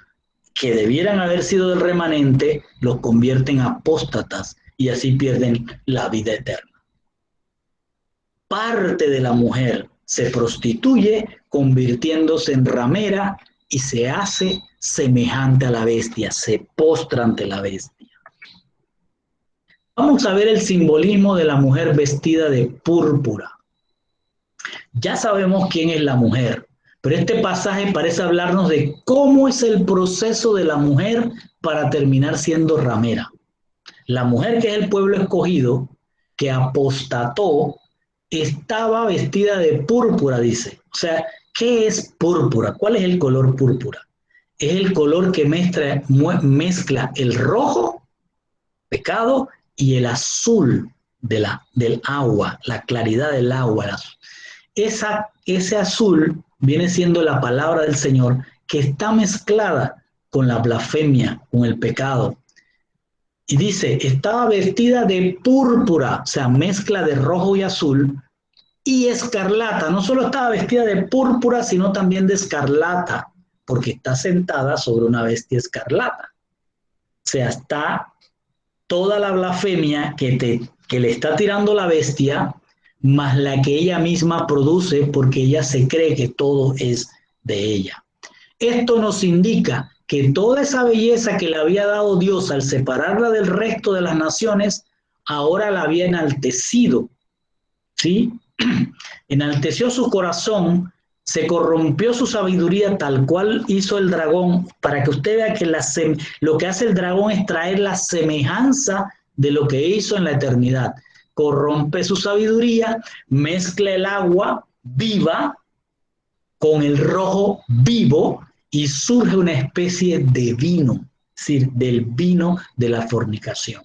que debieran haber sido del remanente, los convierten en apóstatas y así pierden la vida eterna. Parte de la mujer se prostituye convirtiéndose en ramera y se hace semejante a la bestia, se postra ante la bestia. Vamos a ver el simbolismo de la mujer vestida de púrpura. Ya sabemos quién es la mujer, pero este pasaje parece hablarnos de cómo es el proceso de la mujer para terminar siendo ramera. La mujer, que es el pueblo escogido, que apostató, estaba vestida de púrpura, dice. O sea, ¿qué es púrpura? ¿Cuál es el color púrpura? Es el color que mezcla el rojo, pecado, y el azul del agua, la claridad del agua. Ese azul viene siendo la palabra del Señor, que está mezclada con la blasfemia, con el pecado. Y dice, estaba vestida de púrpura, o sea, mezcla de rojo y azul, y escarlata. No solo estaba vestida de púrpura, sino también de escarlata, porque está sentada sobre una bestia escarlata. O sea, está toda la blasfemia que le está tirando la bestia, más la que ella misma produce, porque ella se cree que todo es de ella. Esto nos indica que toda esa belleza que le había dado Dios al separarla del resto de las naciones, ahora la había enaltecido, ¿sí? Enalteció su corazón, se corrompió su sabiduría, tal cual hizo el dragón, para que usted vea que lo que hace el dragón es traer la semejanza de lo que hizo en la eternidad. Corrompe su sabiduría, mezcla el agua viva con el rojo vivo y surge una especie de vino, es decir, del vino de la fornicación.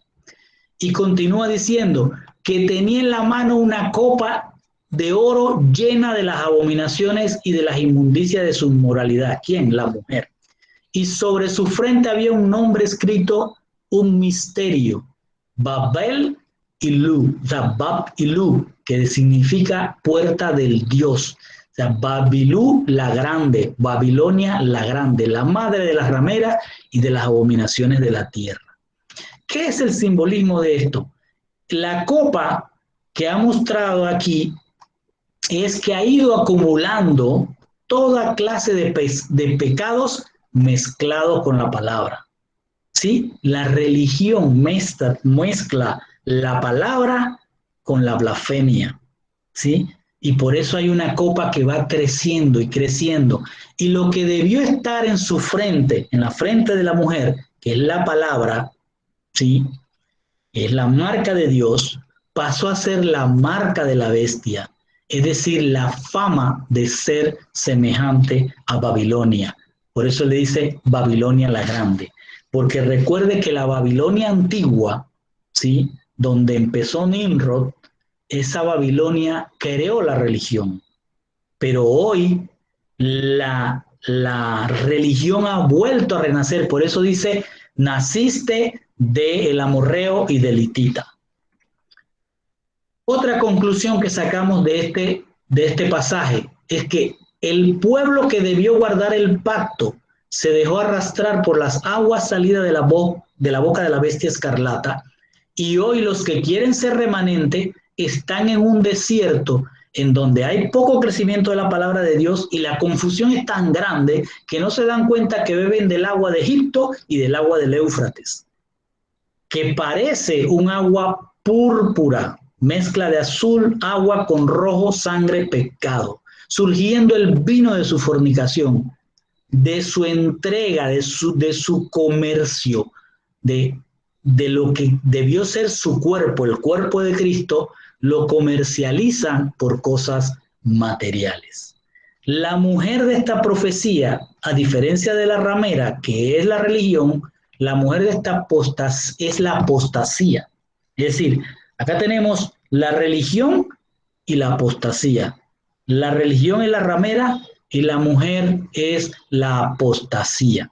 Y continúa diciendo que tenía en la mano una copa de oro llena de las abominaciones y de las inmundicias de su inmoralidad. ¿Quién? La mujer. Y sobre su frente había un nombre escrito, un misterio, Babel y Lu, o sea, Bab y Lu, que significa puerta del Dios. O sea, Babilú la grande, Babilonia la grande, la madre de las rameras y de las abominaciones de la tierra. ¿Qué es el simbolismo de esto? La copa que ha mostrado aquí es que ha ido acumulando toda clase de pecados mezclados con la palabra. ¿Sí? La religión mezcla la palabra con la blasfemia. ¿Sí? Y por eso hay una copa que va creciendo y creciendo. Y lo que debió estar en su frente, en la frente de la mujer, que es la palabra, ¿sí? Es la marca de Dios, pasó a ser la marca de la bestia, es decir, la fama de ser semejante a Babilonia. Por eso le dice Babilonia la grande, porque recuerde que la Babilonia antigua, ¿sí? Donde empezó Nimrod, esa Babilonia creó la religión, pero hoy la religión ha vuelto a renacer, por eso dice, naciste del amorreo y del hitita. Otra conclusión que sacamos de este pasaje es que el pueblo que debió guardar el pacto se dejó arrastrar por las aguas salidas de la boca de la bestia escarlata, y hoy los que quieren ser remanente están en un desierto en donde hay poco crecimiento de la palabra de Dios y la confusión es tan grande que no se dan cuenta que beben del agua de Egipto y del agua del Éufrates, que parece un agua púrpura, mezcla de azul, agua con rojo, sangre, pecado, surgiendo el vino de su fornicación, de su entrega, de su comercio, de lo que debió ser su cuerpo, el cuerpo de Cristo, lo comercializan por cosas materiales. La mujer de esta profecía, a diferencia de la ramera, que es la religión, la mujer de esta es la apostasía. Es decir, acá tenemos la religión y la apostasía. La religión es la ramera y la mujer es la apostasía.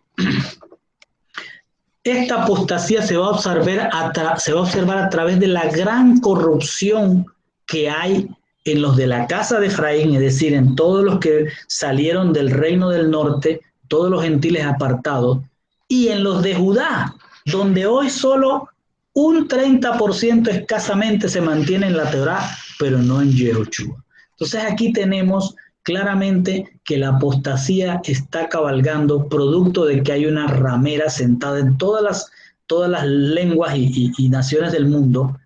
Esta apostasía se va a observar a través de la gran corrupción que hay en los de la casa de Efraín, es decir, en todos los que salieron del reino del norte, todos los gentiles apartados, y en los de Judá, donde hoy solo un 30% escasamente se mantiene en la Torá, pero no en Yehoshua. Entonces aquí tenemos claramente que la apostasía está cabalgando producto de que hay una ramera sentada en todas las lenguas y naciones del mundo,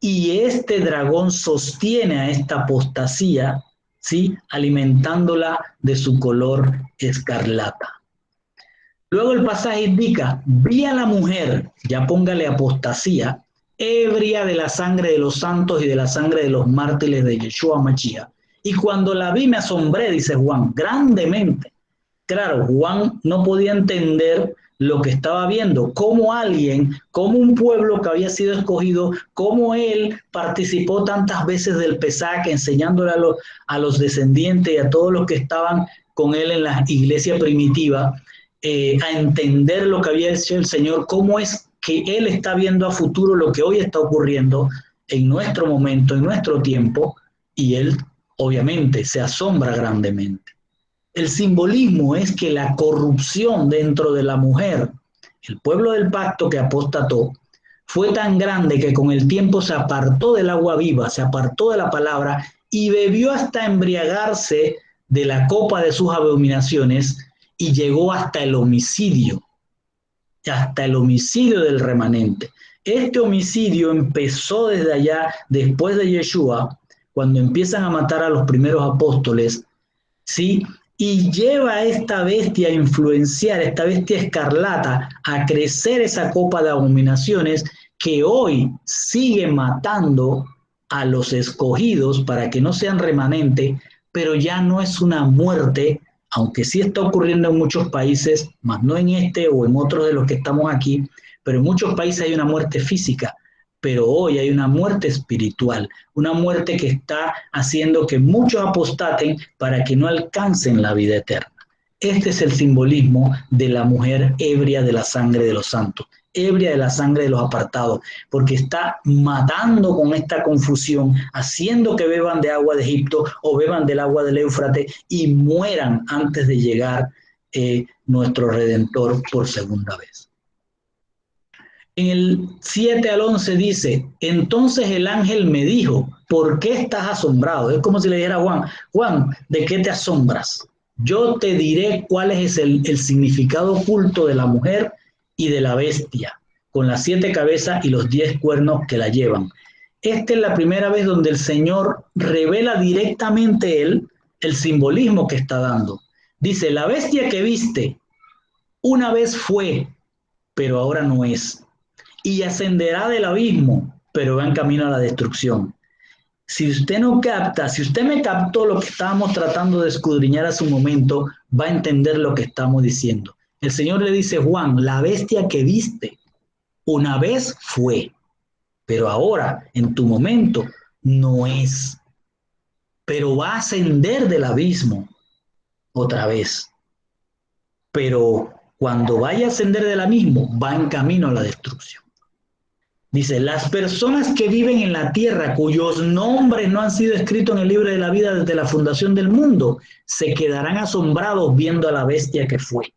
y este dragón sostiene a esta apostasía, ¿sí? Alimentándola de su color escarlata. Luego el pasaje indica, vi a la mujer, ya póngale apostasía, ebria de la sangre de los santos y de la sangre de los mártires de Yeshua Mashiach. Y cuando la vi me asombré, dice Juan, grandemente. Claro, Juan no podía entender lo que estaba viendo, cómo alguien, como un pueblo que había sido escogido, cómo él participó tantas veces del Pesach, enseñándole a los descendientes y a todos los que estaban con él en la iglesia primitiva, a entender lo que había hecho el Señor, cómo es que Él está viendo a futuro lo que hoy está ocurriendo en nuestro momento, en nuestro tiempo, y Él obviamente se asombra grandemente. El simbolismo es que la corrupción dentro de la mujer, el pueblo del pacto que apostató, fue tan grande que con el tiempo se apartó del agua viva, se apartó de la palabra y bebió hasta embriagarse de la copa de sus abominaciones y llegó hasta el homicidio del remanente. Este homicidio empezó desde allá, después de Yeshua, cuando empiezan a matar a los primeros apóstoles, ¿sí? Y lleva a esta bestia a influenciar, esta bestia escarlata, a crecer esa copa de abominaciones que hoy sigue matando a los escogidos para que no sean remanente, pero ya no es una muerte, aunque sí está ocurriendo en muchos países, más no en este o en otros de los que estamos aquí, pero en muchos países hay una muerte física, pero hoy hay una muerte espiritual, una muerte que está haciendo que muchos apostaten para que no alcancen la vida eterna. Este es el simbolismo de la mujer ebria de la sangre de los santos, ebria de la sangre de los apartados, porque está matando con esta confusión, haciendo que beban de agua de Egipto o beban del agua del Éufrates y mueran antes de llegar nuestro Redentor por segunda vez. En el 7 al 11 dice, entonces el ángel me dijo, ¿por qué estás asombrado? Es como si le dijera a Juan, Juan, ¿de qué te asombras? Yo te diré cuál es el significado oculto de la mujer y de la bestia, con las 7 cabezas y los 10 cuernos que la llevan. Esta es la primera vez donde el Señor revela directamente el simbolismo que está dando. Dice, la bestia que viste una vez fue, pero ahora no es. Y ascenderá del abismo, pero va en camino a la destrucción. Si usted no capta, si usted me captó lo que estábamos tratando de escudriñar a su momento, va a entender lo que estamos diciendo. El Señor le dice, Juan, la bestia que viste una vez fue, pero ahora, en tu momento, no es. Pero va a ascender del abismo otra vez. Pero cuando vaya a ascender del abismo, va en camino a la destrucción. Dice, las personas que viven en la tierra, cuyos nombres no han sido escritos en el libro de la vida desde la fundación del mundo, se quedarán asombrados viendo a la bestia que fue,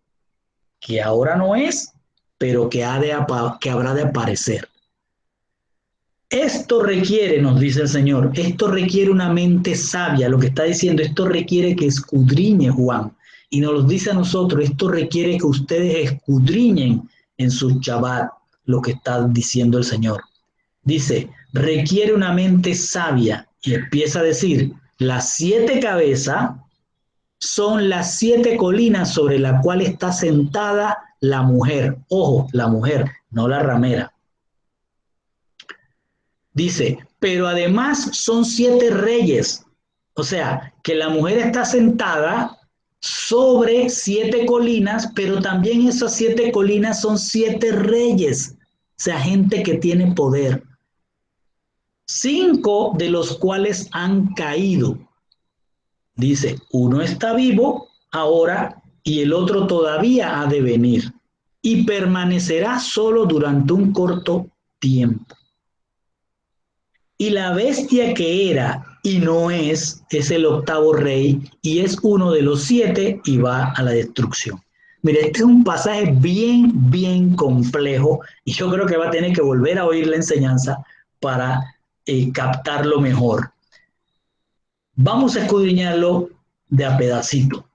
que ahora no es, pero que habrá de aparecer. Esto requiere, nos dice el Señor, esto requiere una mente sabia, lo que está diciendo, esto requiere que escudriñe Juan, y nos lo dice a nosotros, esto requiere que ustedes escudriñen en su Shabbat lo que está diciendo el Señor. Dice, requiere una mente sabia, y empieza a decir, las 7 cabezas son las 7 colinas sobre las cuales está sentada la mujer. Ojo, la mujer, no la ramera. Dice, pero además son 7 reyes. O sea, que la mujer está sentada sobre 7 colinas, pero también esas 7 colinas son 7 reyes. O sea, gente que tiene poder. 5 de los cuales han caído. Dice, uno está vivo ahora y el otro todavía ha de venir. Y permanecerá solo durante un corto tiempo. Y la bestia que era y no es el 8º rey y es uno de los 7 y va a la destrucción. Mire, este es un pasaje bien complejo y yo creo que va a tener que volver a oír la enseñanza para captarlo mejor. Vamos a escudriñarlo de a pedacito.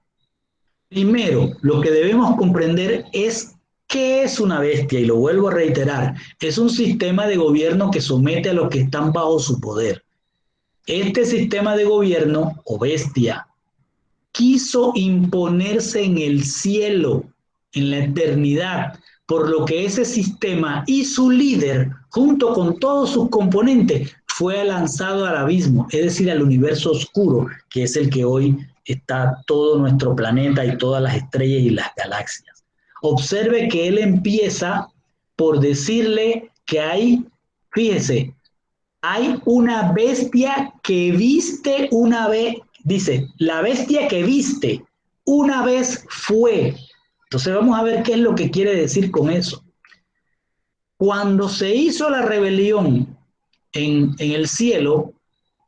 Primero, lo que debemos comprender es qué es una bestia, y lo vuelvo a reiterar, es un sistema de gobierno que somete a los que están bajo su poder. Este sistema de gobierno, o bestia, quiso imponerse en el cielo, en la eternidad, por lo que ese sistema y su líder, junto con todos sus componentes, fue lanzado al abismo, es decir, al universo oscuro, que es el que hoy está todo nuestro planeta y todas las estrellas y las galaxias. Observe que él empieza por decirle que hay, fíjese, hay una bestia que viste una vez, dice, la bestia que viste una vez fue. Entonces vamos a ver qué es lo que quiere decir con eso. Cuando se hizo la rebelión en el cielo,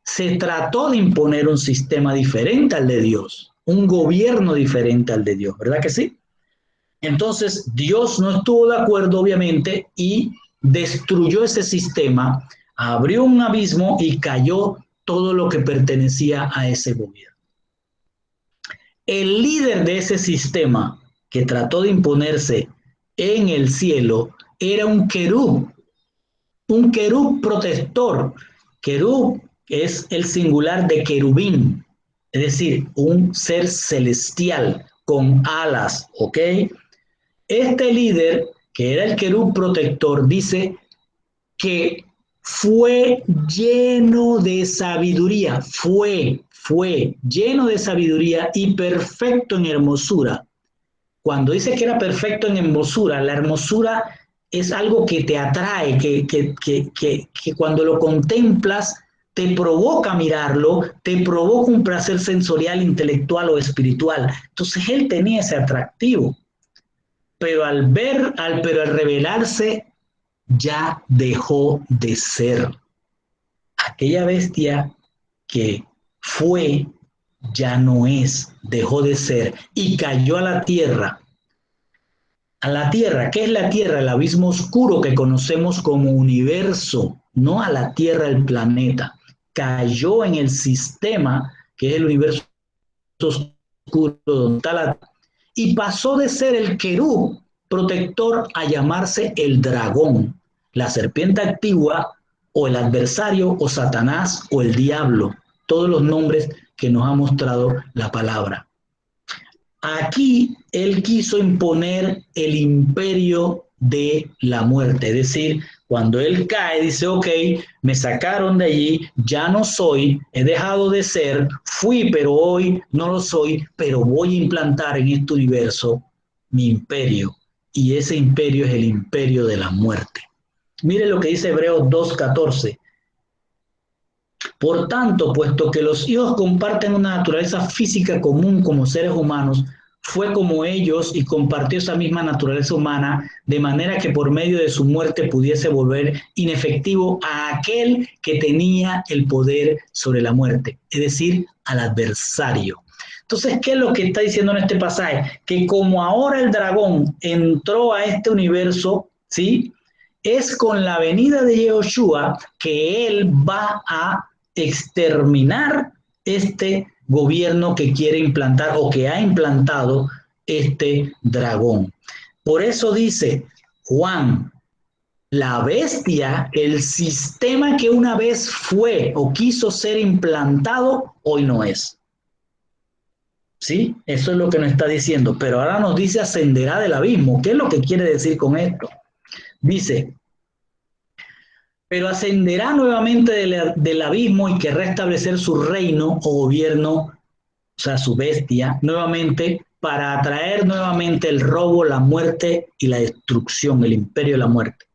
se trató de imponer un sistema diferente al de Dios, un gobierno diferente al de Dios, ¿verdad que sí? Entonces Dios no estuvo de acuerdo, obviamente, y destruyó ese sistema, abrió un abismo y cayó todo lo que pertenecía a ese gobierno. El líder de ese sistema que trató de imponerse en el cielo era un querub protector. Querub es el singular de querubín, es decir, un ser celestial con alas, ¿ok? Este líder, que era el querub protector, dice que fue lleno de sabiduría, fue lleno de sabiduría y perfecto en hermosura. Cuando dice que era perfecto en hermosura, la hermosura es algo que te atrae, que cuando lo contemplas te provoca mirarlo, te provoca un placer sensorial, intelectual o espiritual. Entonces él tenía ese atractivo, pero al revelarse ya dejó de ser. Aquella bestia que fue ya no es, dejó de ser y cayó a la tierra. A la tierra, ¿qué es la tierra? El abismo oscuro que conocemos como universo, no a la tierra el planeta. Cayó en el sistema que es el universo oscuro donde está la, y pasó de ser el querub protector a llamarse el dragón, la serpiente antigua o el adversario o Satanás o el diablo, todos los nombres que nos ha mostrado la palabra. Aquí él quiso imponer el imperio de la muerte, es decir, cuando él cae, dice, ok, me sacaron de allí, ya no soy, he dejado de ser, fui, pero hoy no lo soy, pero voy a implantar en este universo mi imperio, y ese imperio es el imperio de la muerte. Mire lo que dice Hebreos 2:14. Por tanto, puesto que los hijos comparten una naturaleza física común como seres humanos, fue como ellos y compartió esa misma naturaleza humana, de manera que por medio de su muerte pudiese volver inefectivo a aquel que tenía el poder sobre la muerte, es decir, al adversario. Entonces, ¿qué es lo que está diciendo en este pasaje? Que como ahora el dragón entró a este universo, ¿sí? Es con la venida de Yahushua que él va a exterminar este gobierno que quiere implantar o que ha implantado este dragón. Por eso dice Juan, la bestia, el sistema que una vez fue o quiso ser implantado, hoy no es. ¿Sí? Eso es lo que nos está diciendo. Pero ahora nos dice ascenderá del abismo. ¿Qué es lo que quiere decir con esto? Dice, pero ascenderá nuevamente del abismo y querrá establecer su reino o gobierno, o sea, su bestia, nuevamente para atraer nuevamente el robo, la muerte y la destrucción, el imperio de la muerte.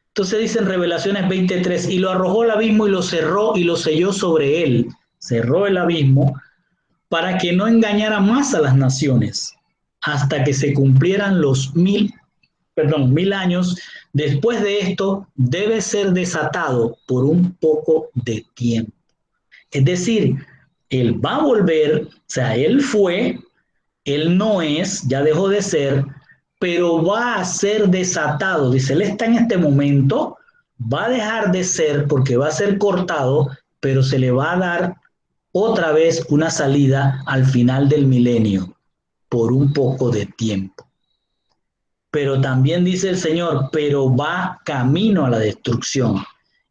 Entonces dice en Revelaciones 23, y lo arrojó al abismo y lo cerró y lo selló sobre él. Cerró el abismo para que no engañara más a las naciones hasta que se cumplieran los 1000 años. Después de esto debe ser desatado por un poco de tiempo. Es decir, él va a volver, o sea, él fue, él no es, ya dejó de ser, pero va a ser desatado. Dice, él está en este momento, va a dejar de ser porque va a ser cortado, pero se le va a dar otra vez una salida al final del milenio por un poco de tiempo. Pero también dice el Señor, pero va camino a la destrucción.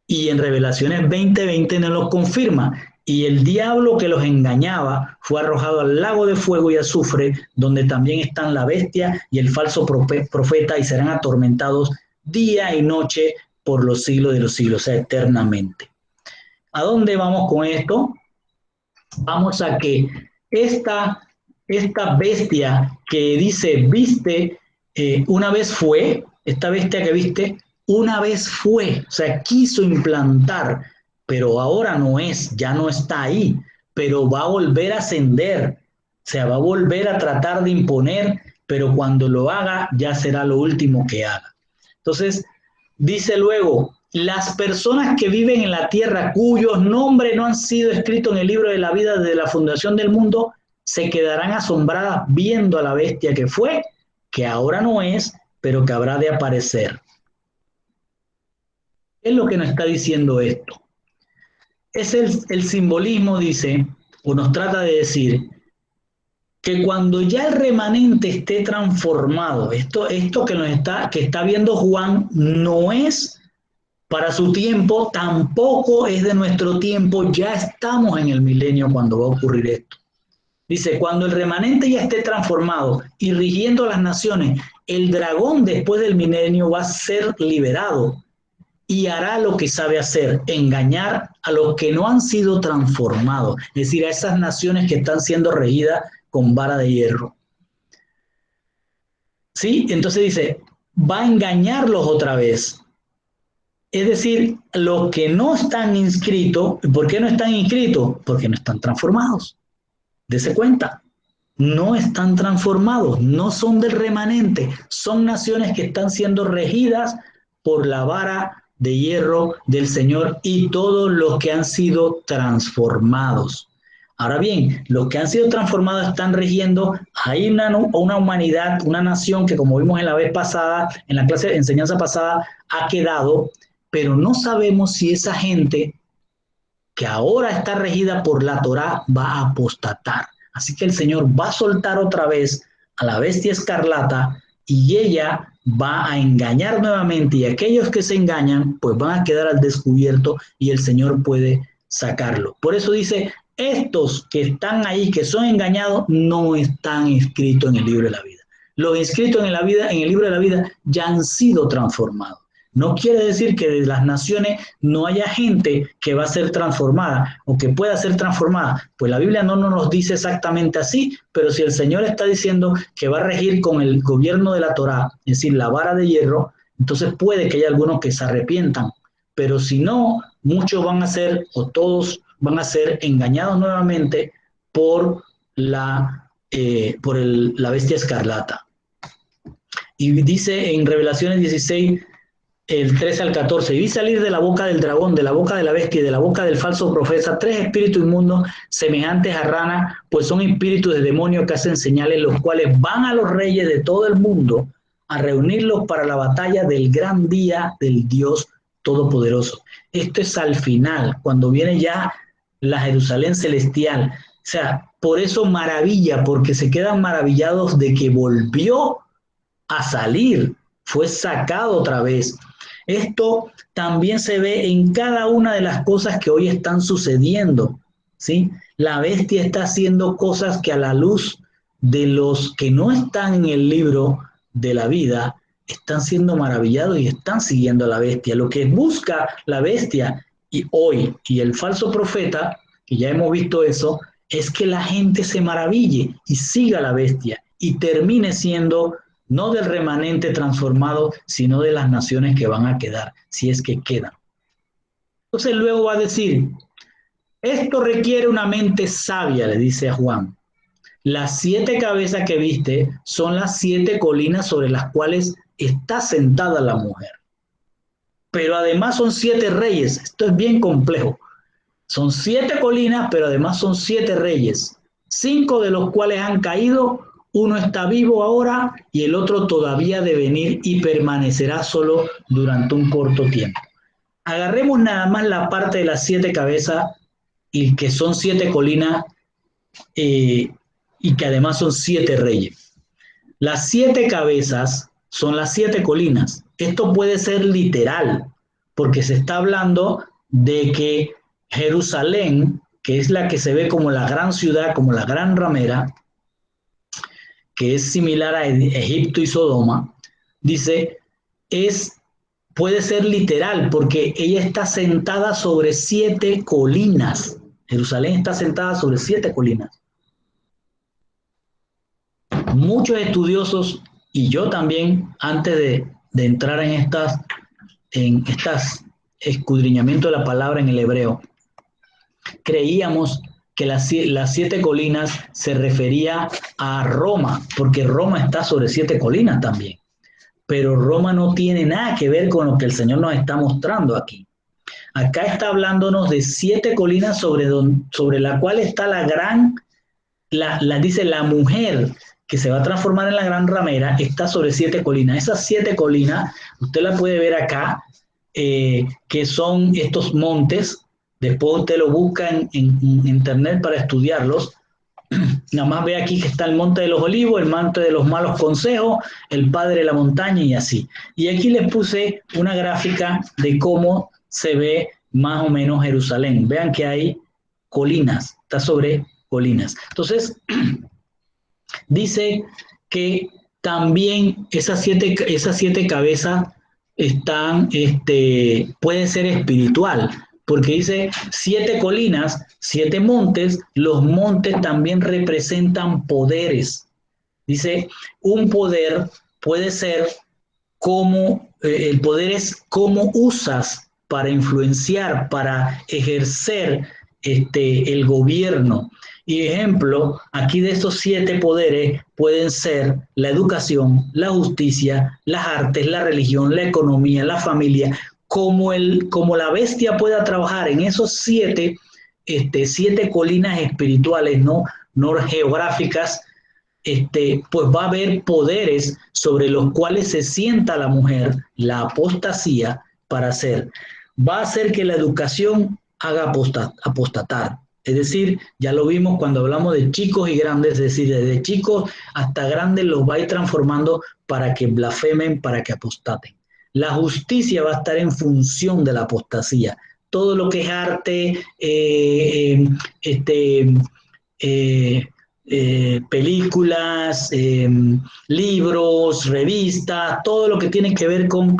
Y en Revelaciones 20:20 nos lo confirma. Y el diablo que los engañaba fue arrojado al lago de fuego y azufre, donde también están la bestia y el falso profeta, y serán atormentados día y noche por los siglos de los siglos, o sea, eternamente. ¿A dónde vamos con esto? Vamos a que esta bestia que dice, viste, una vez fue, esta bestia que viste, una vez fue, o sea, quiso implantar, pero ahora no es, ya no está ahí, pero va a volver a ascender, o sea, va a volver a tratar de imponer, pero cuando lo haga ya será lo último que haga. Entonces, dice luego, las personas que viven en la tierra cuyos nombres no han sido escritos en el libro de la vida desde la fundación del mundo, se quedarán asombradas viendo a la bestia que fue, que ahora no es, pero que habrá de aparecer. ¿Qué es lo que nos está diciendo esto? Es el simbolismo, dice, o nos trata de decir, que cuando ya el remanente esté transformado, esto que está viendo Juan no es para su tiempo, tampoco es de nuestro tiempo, ya estamos en el milenio cuando va a ocurrir esto. Dice, cuando el remanente ya esté transformado y rigiendo las naciones, el dragón después del milenio va a ser liberado y hará lo que sabe hacer, engañar a los que no han sido transformados, es decir, a esas naciones que están siendo regidas con vara de hierro. ¿Sí? Entonces dice, va a engañarlos otra vez. Es decir, los que no están inscritos, ¿por qué no están inscritos? Porque no están transformados. Dese cuenta, no están transformados, no son del remanente, son naciones que están siendo regidas por la vara de hierro del Señor y todos los que han sido transformados. Ahora bien, los que han sido transformados están rigiendo, hay una humanidad, una nación que como vimos en la vez pasada, en la clase de enseñanza pasada, ha quedado, pero no sabemos si esa gente que ahora está regida por la Torá va a apostatar. Así que el Señor va a soltar otra vez a la bestia escarlata y ella va a engañar nuevamente y aquellos que se engañan pues van a quedar al descubierto y el Señor puede sacarlo. Por eso dice, estos que están ahí, que son engañados, no están inscritos en el libro de la vida. Los inscritos en el libro de la vida ya han sido transformados. No quiere decir que de las naciones no haya gente que va a ser transformada o que pueda ser transformada. Pues la Biblia no nos dice exactamente así, pero si el Señor está diciendo que va a regir con el gobierno de la Torá, es decir, la vara de hierro, entonces puede que haya algunos que se arrepientan. Pero si no, muchos van a ser, o todos van a ser engañados nuevamente por la bestia escarlata. Y dice en Revelaciones 16, el 13 al 14, y vi salir de la boca del dragón, de la boca de la bestia y de la boca del falso profeta 3 espíritus inmundos semejantes a ranas, pues son espíritus de demonios que hacen señales, los cuales van a los reyes de todo el mundo a reunirlos para la batalla del gran día del Dios Todopoderoso. Esto es al final, cuando viene ya la Jerusalén celestial. O sea, por eso maravilla, porque se quedan maravillados de que volvió a salir, fue sacado otra vez. Esto también se ve en cada una de las cosas que hoy están sucediendo, ¿sí? La bestia está haciendo cosas que a la luz de los que no están en el libro de la vida, están siendo maravillados y están siguiendo a la bestia. Lo que busca la bestia y hoy y el falso profeta, que ya hemos visto eso, es que la gente se maraville y siga a la bestia y termine siendo no del remanente transformado, sino de las naciones que van a quedar, si es que quedan. Entonces luego va a decir, esto requiere una mente sabia, le dice a Juan. Las 7 cabezas que viste son las 7 colinas sobre las cuales está sentada la mujer. Pero además son 7 reyes, esto es bien complejo. Son 7 colinas, pero además son 7 reyes, 5 de los cuales han caído. Uno está vivo ahora y el otro todavía de venir y permanecerá solo durante un corto tiempo. Agarremos nada más la parte de las 7 cabezas y que son 7 colinas y que además son 7 reyes. Las 7 cabezas son las 7 colinas. Esto puede ser literal, porque se está hablando de que Jerusalén, que es la que se ve como la gran ciudad, como la gran ramera, que es similar a Egipto y Sodoma, dice, puede ser literal, porque ella está sentada sobre 7 colinas. Jerusalén está sentada sobre 7 colinas. Muchos estudiosos, y yo también, antes de entrar en estas escudriñamiento de la palabra en el hebreo, creíamos que las 7 colinas se refería a Roma, porque Roma está sobre 7 colinas también. Pero Roma no tiene nada que ver con lo que el Señor nos está mostrando aquí. Acá está hablándonos de 7 colinas sobre la cual está dice la mujer que se va a transformar en la gran ramera, está sobre 7 colinas. Esas 7 colinas, usted la puede ver acá, que son estos montes. Después usted lo busca en internet para estudiarlos. Nada más ve aquí que está el monte de los olivos, el monte de los malos consejos, el padre de la montaña y así. Y aquí les puse una gráfica de cómo se ve más o menos Jerusalén. Vean que hay colinas, está sobre colinas. Entonces, dice que también esas siete cabezas puede ser espiritual, porque dice 7 colinas, 7 montes, los montes también representan poderes. Dice, un poder puede ser el poder es cómo usas para influenciar, para ejercer el gobierno. Y ejemplo, aquí de estos 7 poderes pueden ser la educación, la justicia, las artes, la religión, la economía, la familia. Como la bestia pueda trabajar en esos 7 colinas espirituales, no geográficas, pues va a haber poderes sobre los cuales se sienta la mujer, la apostasía, para hacer. Va a hacer que la educación haga apostatar. Es decir, ya lo vimos cuando hablamos de chicos y grandes, es decir, desde chicos hasta grandes los va a ir transformando para que blasfemen, para que apostaten. La justicia va a estar en función de la apostasía. Todo lo que es arte, películas, libros, revistas, todo lo que tiene que ver con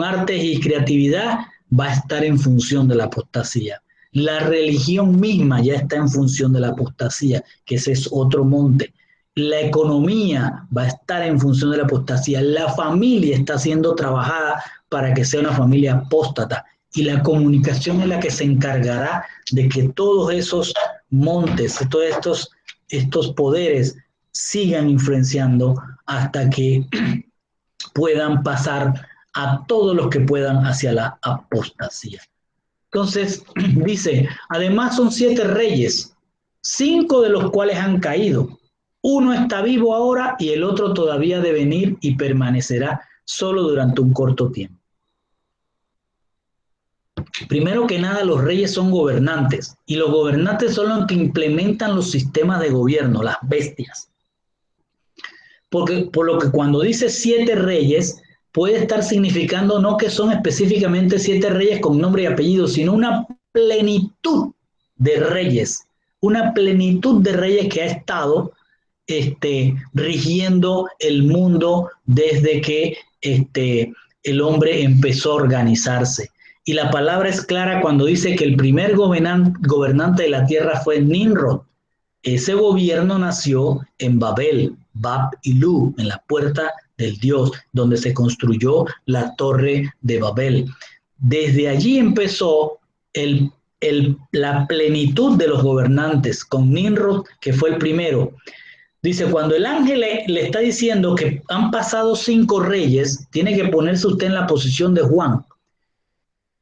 artes y creatividad va a estar en función de la apostasía. La religión misma ya está en función de la apostasía, que ese es otro monte. La economía va a estar en función de la apostasía. La familia está siendo trabajada para que sea una familia apóstata. Y la comunicación es la que se encargará de que todos esos montes, todos estos poderes sigan influenciando hasta que puedan pasar a todos los que puedan hacia la apostasía. Entonces, dice, además son 7 reyes, 5 de los cuales han caído. Uno está vivo ahora y el otro todavía de venir y permanecerá solo durante un corto tiempo. Primero que nada, los reyes son gobernantes y los gobernantes son los que implementan los sistemas de gobierno, las bestias. Porque, por lo que cuando dice 7 reyes, puede estar significando no que son específicamente 7 reyes con nombre y apellido, sino una plenitud de reyes, una plenitud de reyes que ha estado rigiendo el mundo desde que el hombre empezó a organizarse. Y la palabra es clara cuando dice que el primer gobernante de la tierra fue Nimrod. Ese gobierno nació en Babel, Bab-Ilú, en la puerta del Dios, donde se construyó la torre de Babel. Desde allí empezó la plenitud de los gobernantes, con Nimrod, que fue el primero. Dice, cuando el ángel le está diciendo que han pasado 5 reyes, tiene que ponerse usted en la posición de Juan.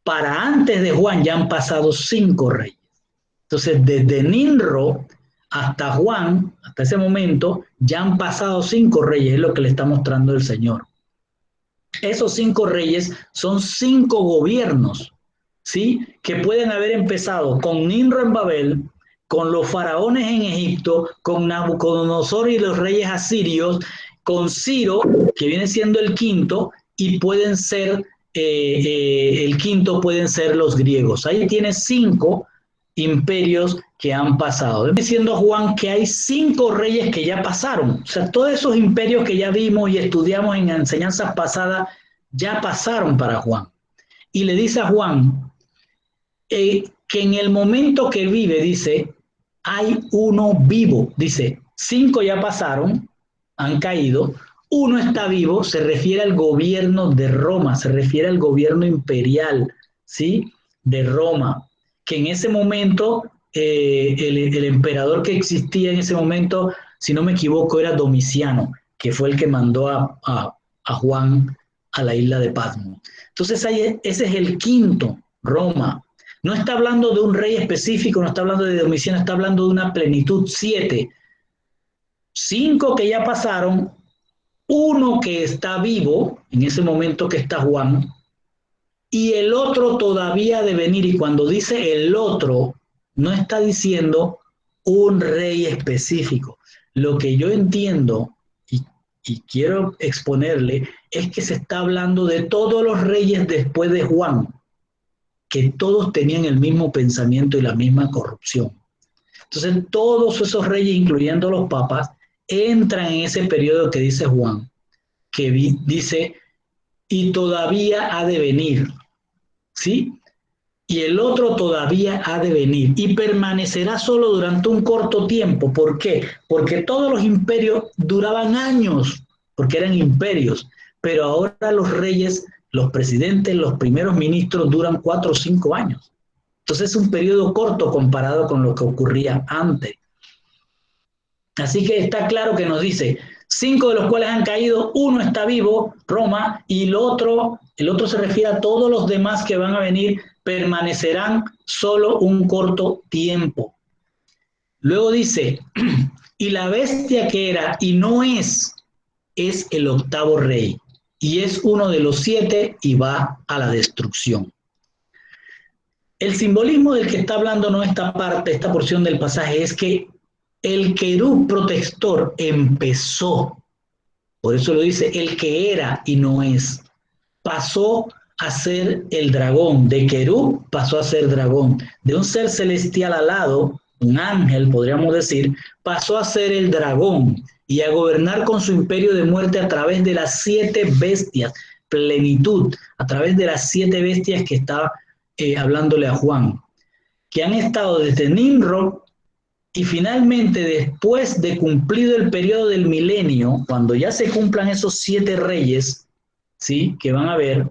Para antes de Juan ya han pasado 5 reyes. Entonces, desde Nimrod hasta Juan, hasta ese momento, ya han pasado 5 reyes, es lo que le está mostrando el Señor. Esos 5 reyes son 5 gobiernos. ¿sí? Que pueden haber empezado con Nimrod en Babel, con los faraones en Egipto, con Nabucodonosor y los reyes asirios, con Ciro, que viene siendo el quinto, y pueden ser, el quinto pueden ser los griegos. Ahí tienes 5 imperios que han pasado. Diciendo Juan que hay 5 reyes que ya pasaron. O sea, todos esos imperios que ya vimos y estudiamos en enseñanzas pasadas ya pasaron para Juan. Y le dice a Juan que en el momento que vive, dice, hay uno vivo. Dice, 5 ya pasaron, han caído, uno está vivo, se refiere al gobierno de Roma, se refiere al gobierno imperial, ¿sí? De Roma, que en ese momento, el emperador que existía en ese momento, si no me equivoco, era Domiciano, que fue el que mandó a Juan a la isla de Patmos. Entonces, ese es el quinto, Roma. No está hablando de un rey específico, no está hablando de Domiciano, está hablando de una plenitud. 7. 5 que ya pasaron, uno que está vivo, en ese momento que está Juan, y el otro todavía de venir. Y cuando dice el otro, no está diciendo un rey específico. Lo que yo entiendo y quiero exponerle es que se está hablando de todos los reyes después de Juan, que todos tenían el mismo pensamiento y la misma corrupción. Entonces, todos esos reyes, incluyendo los papas, entran en ese periodo que dice Juan, que dice, y todavía ha de venir, ¿sí? Y el otro todavía ha de venir y permanecerá solo durante un corto tiempo. ¿Por qué? Porque todos los imperios duraban años, porque eran imperios, pero ahora los reyes, los presidentes, los primeros ministros duran 4 o 5 años. Entonces es un periodo corto comparado con lo que ocurría antes. Así que está claro que nos dice, 5 de los cuales han caído, uno está vivo, Roma, y el otro se refiere a todos los demás que van a venir, permanecerán solo un corto tiempo. Luego dice, y la bestia que era y no es el octavo rey, y es uno de los 7 y va a la destrucción. El simbolismo del que está hablando no esta parte, esta porción del pasaje, es que el querub protector empezó, por eso lo dice, el que era y no es, pasó a ser el dragón, de querub pasó a ser dragón, de un ser celestial alado, un ángel podríamos decir, pasó a ser el dragón y a gobernar con su imperio de muerte a través de las 7 bestias, plenitud, a través de las 7 bestias que está hablándole a Juan, que han estado desde Nimrod y finalmente después de cumplido el periodo del milenio, cuando ya se cumplan esos 7 reyes, ¿sí? Que van a haber,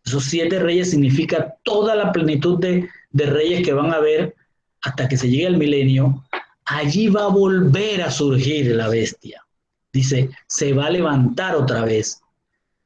esos 7 reyes significa toda la plenitud de reyes que van a haber hasta que se llegue el milenio, allí va a volver a surgir la bestia. Dice, se va a levantar otra vez.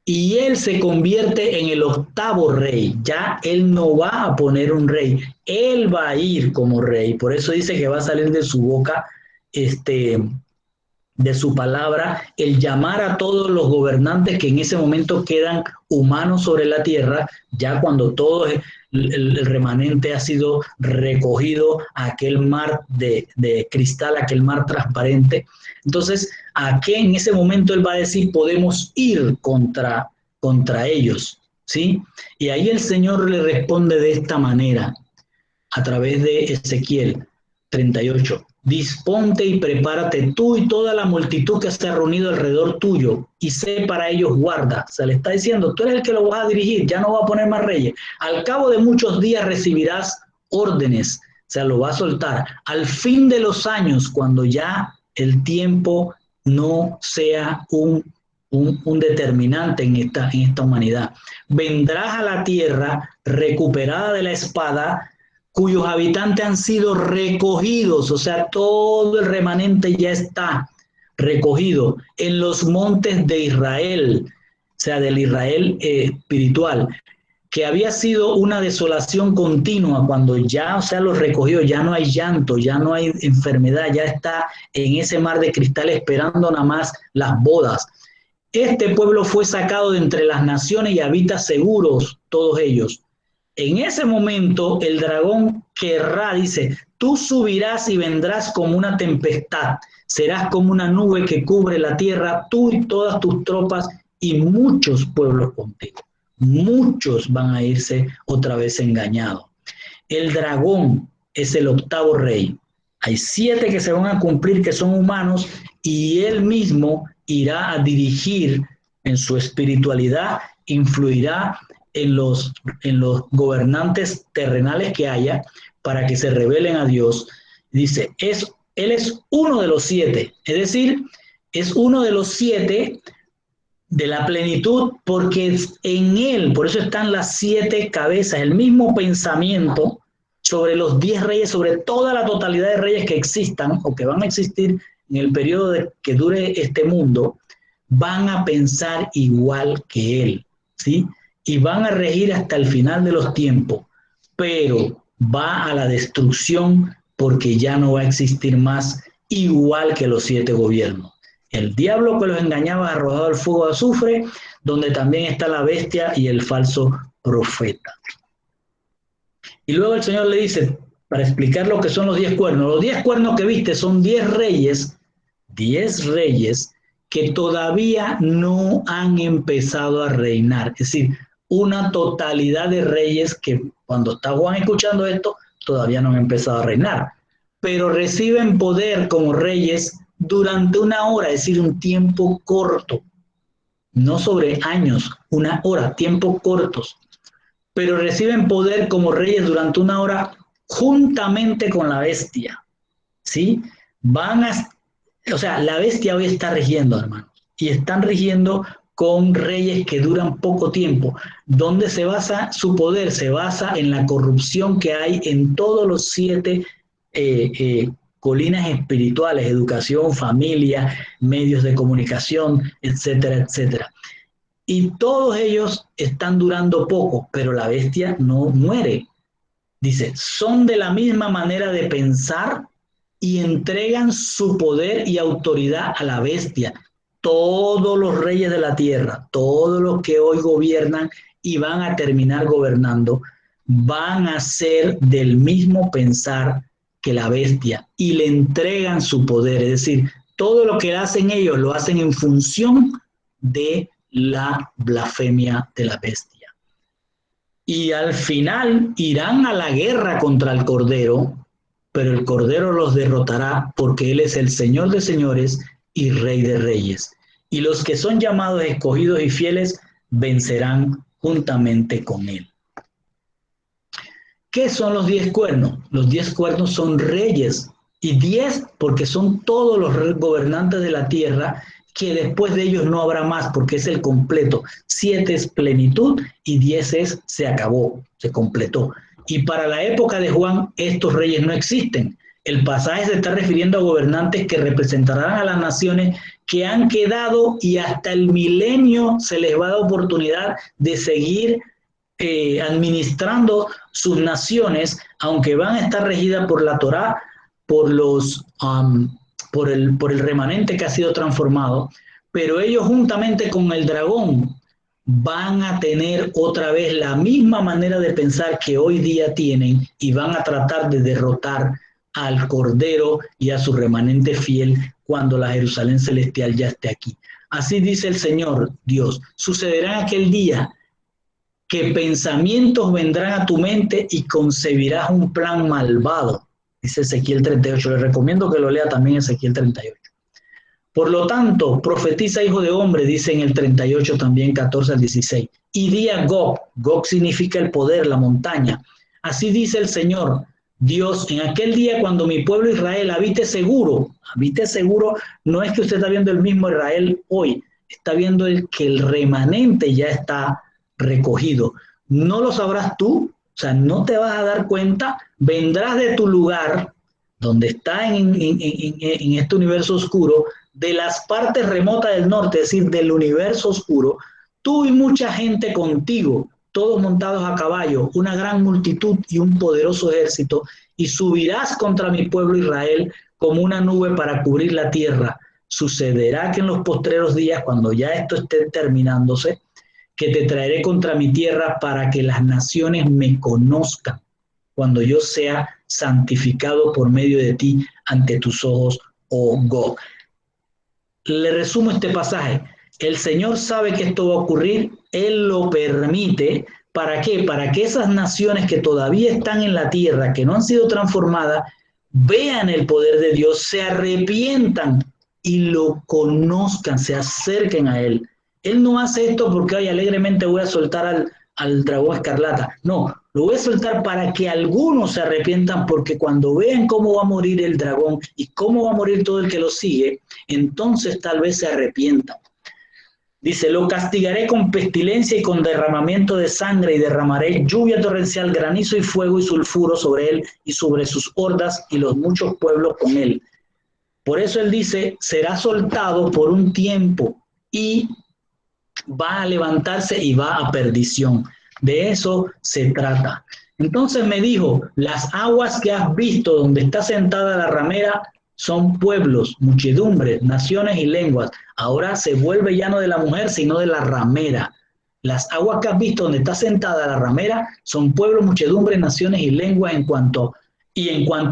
Y él se convierte en el octavo rey. Ya él no va a poner un rey, él va a ir como rey. Por eso dice que va a salir de su boca, de su palabra, el llamar a todos los gobernantes que en ese momento quedan humanos sobre la tierra, ya cuando todo el remanente ha sido recogido a aquel mar de cristal, aquel mar transparente. Entonces, ¿a qué en ese momento él va a decir podemos ir contra ellos? ¿Sí? Y ahí el Señor le responde de esta manera, a través de Ezequiel 38. Disponte y prepárate tú y toda la multitud que se ha reunido alrededor tuyo y sé para ellos guarda. Se le está diciendo, tú eres el que lo vas a dirigir, ya no va a poner más reyes. Al cabo de muchos días recibirás órdenes, o sea, lo va a soltar. Al fin de los años, cuando ya el tiempo no sea un determinante en esta humanidad, vendrás a la tierra recuperada de la espada, cuyos habitantes han sido recogidos, o sea, todo el remanente ya está recogido en los montes de Israel, o sea, del Israel espiritual, que había sido una desolación continua cuando ya, o sea, los recogió, ya no hay llanto, ya no hay enfermedad, ya está en ese mar de cristal esperando nada más las bodas. Este pueblo fue sacado de entre las naciones y habita seguros todos ellos. En ese momento el dragón querrá, dice, tú subirás y vendrás como una tempestad, serás como una nube que cubre la tierra, tú y todas tus tropas y muchos pueblos contigo. Muchos van a irse otra vez engañados. El dragón es el octavo rey. Hay 7 que se van a cumplir que son humanos y él mismo irá a dirigir en su espiritualidad, influirá en los gobernantes terrenales que haya para que se rebelen a Dios. Dice, él es uno de los 7, es decir, es uno de los 7 de la plenitud, porque en él, por eso están las 7 cabezas, el mismo pensamiento sobre los 10 reyes, sobre toda la totalidad de reyes que existan o que van a existir en el periodo que dure este mundo, van a pensar igual que él, ¿sí? Y van a regir hasta el final de los tiempos, pero va a la destrucción porque ya no va a existir más igual que los 7 gobiernos. El diablo que los engañaba arrojado al fuego de azufre, donde también está la bestia y el falso profeta. Y luego el Señor le dice, para explicar lo que son los 10 cuernos, los 10 cuernos que viste son 10 reyes que todavía no han empezado a reinar. Es decir, una totalidad de reyes que cuando está Juan escuchando esto, todavía no han empezado a reinar, pero reciben poder como reyes durante una hora, es decir, un tiempo corto, no sobre años, una hora, tiempos cortos, pero reciben poder como reyes durante una hora juntamente con la bestia, ¿sí? O sea, la bestia hoy está rigiendo, hermanos, y están rigiendo con reyes que duran poco tiempo. ¿Dónde se basa su poder? Se basa en la corrupción que hay en todos los 7 colinas espirituales, educación, familia, medios de comunicación, etcétera, etcétera. Y todos ellos están durando poco, pero la bestia no muere. Dice, son de la misma manera de pensar y entregan su poder y autoridad a la bestia. Todos los reyes de la tierra, todos los que hoy gobiernan y van a terminar gobernando, van a ser del mismo pensar que la bestia y le entregan su poder. Es decir, todo lo que hacen ellos lo hacen en función de la blasfemia de la bestia. Y al final irán a la guerra contra el Cordero, pero el Cordero los derrotará porque Él es el Señor de señores y Rey de reyes. Y los que son llamados, escogidos y fieles vencerán juntamente con Él. ¿Qué son los 10 cuernos? Los 10 cuernos son reyes, y 10 porque son todos los gobernantes de la tierra, que después de ellos no habrá más, porque es el completo. 7 es plenitud y 10 es se acabó, se completó. Y para la época de Juan, estos reyes no existen. El pasaje se está refiriendo a gobernantes que representarán a las naciones que han quedado, y hasta el milenio se les va a dar oportunidad de seguir administrando sus naciones, aunque van a estar regidas por la Torá, por el remanente que ha sido transformado, pero ellos juntamente con el dragón van a tener otra vez la misma manera de pensar que hoy día tienen, y van a tratar de derrotar al Cordero y a su remanente fiel cuando la Jerusalén celestial ya esté aquí. Así dice el Señor Dios, sucederá en aquel día que pensamientos vendrán a tu mente y concebirás un plan malvado, dice Ezequiel 38. Le recomiendo que lo lea también Ezequiel 38. Por lo tanto, profetiza, hijo de hombre, dice en el 38 también, 14 al 16. Y di a Gog, Gog significa el poder, la montaña. Así dice el Señor, Dios, en aquel día cuando mi pueblo Israel habite seguro no es que usted está viendo el mismo Israel hoy, está viendo que el remanente ya está recogido. No lo sabrás tú, o sea, no te vas a dar cuenta, vendrás de tu lugar, donde está en este universo oscuro, de las partes remotas del norte, es decir, del universo oscuro, tú y mucha gente contigo, todos montados a caballo, una gran multitud y un poderoso ejército, y subirás contra mi pueblo Israel como una nube para cubrir la tierra. Sucederá que en los postreros días, cuando ya esto esté terminándose, que te traeré contra mi tierra para que las naciones me conozcan cuando yo sea santificado por medio de ti ante tus ojos, oh Gog. Le resumo este pasaje. El Señor sabe que esto va a ocurrir, Él lo permite. ¿Para qué? Para que esas naciones que todavía están en la tierra, que no han sido transformadas, vean el poder de Dios, se arrepientan y lo conozcan, se acerquen a Él. Él no hace esto porque ay, alegremente voy a soltar al dragón escarlata. No, lo voy a soltar para que algunos se arrepientan, porque cuando vean cómo va a morir el dragón y cómo va a morir todo el que lo sigue, entonces tal vez se arrepientan. Dice, lo castigaré con pestilencia y con derramamiento de sangre, y derramaré lluvia torrencial, granizo y fuego y sulfuro sobre él y sobre sus hordas y los muchos pueblos con él. Por eso él dice, será soltado por un tiempo y va a levantarse y va a perdición. De eso se trata. Entonces me dijo, las aguas que has visto donde está sentada la ramera son pueblos, muchedumbres, naciones y lenguas. Ahora se vuelve ya no de la mujer, sino de la ramera. Las aguas que has visto donde está sentada la ramera son pueblos, muchedumbres, naciones y lenguas. En cuanto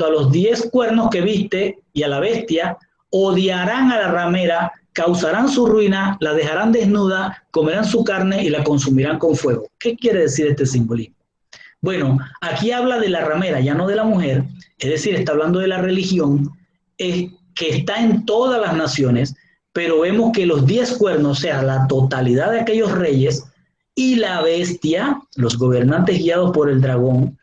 a los 10 cuernos que viste y a la bestia, odiarán a la ramera, causarán su ruina, la dejarán desnuda, comerán su carne y la consumirán con fuego. ¿Qué quiere decir este simbolismo? Bueno, aquí habla de la ramera, ya no de la mujer, es decir, está hablando de la religión, que está en todas las naciones, pero vemos que los 10 cuernos, o sea, la totalidad de aquellos reyes y la bestia, los gobernantes guiados por el dragón,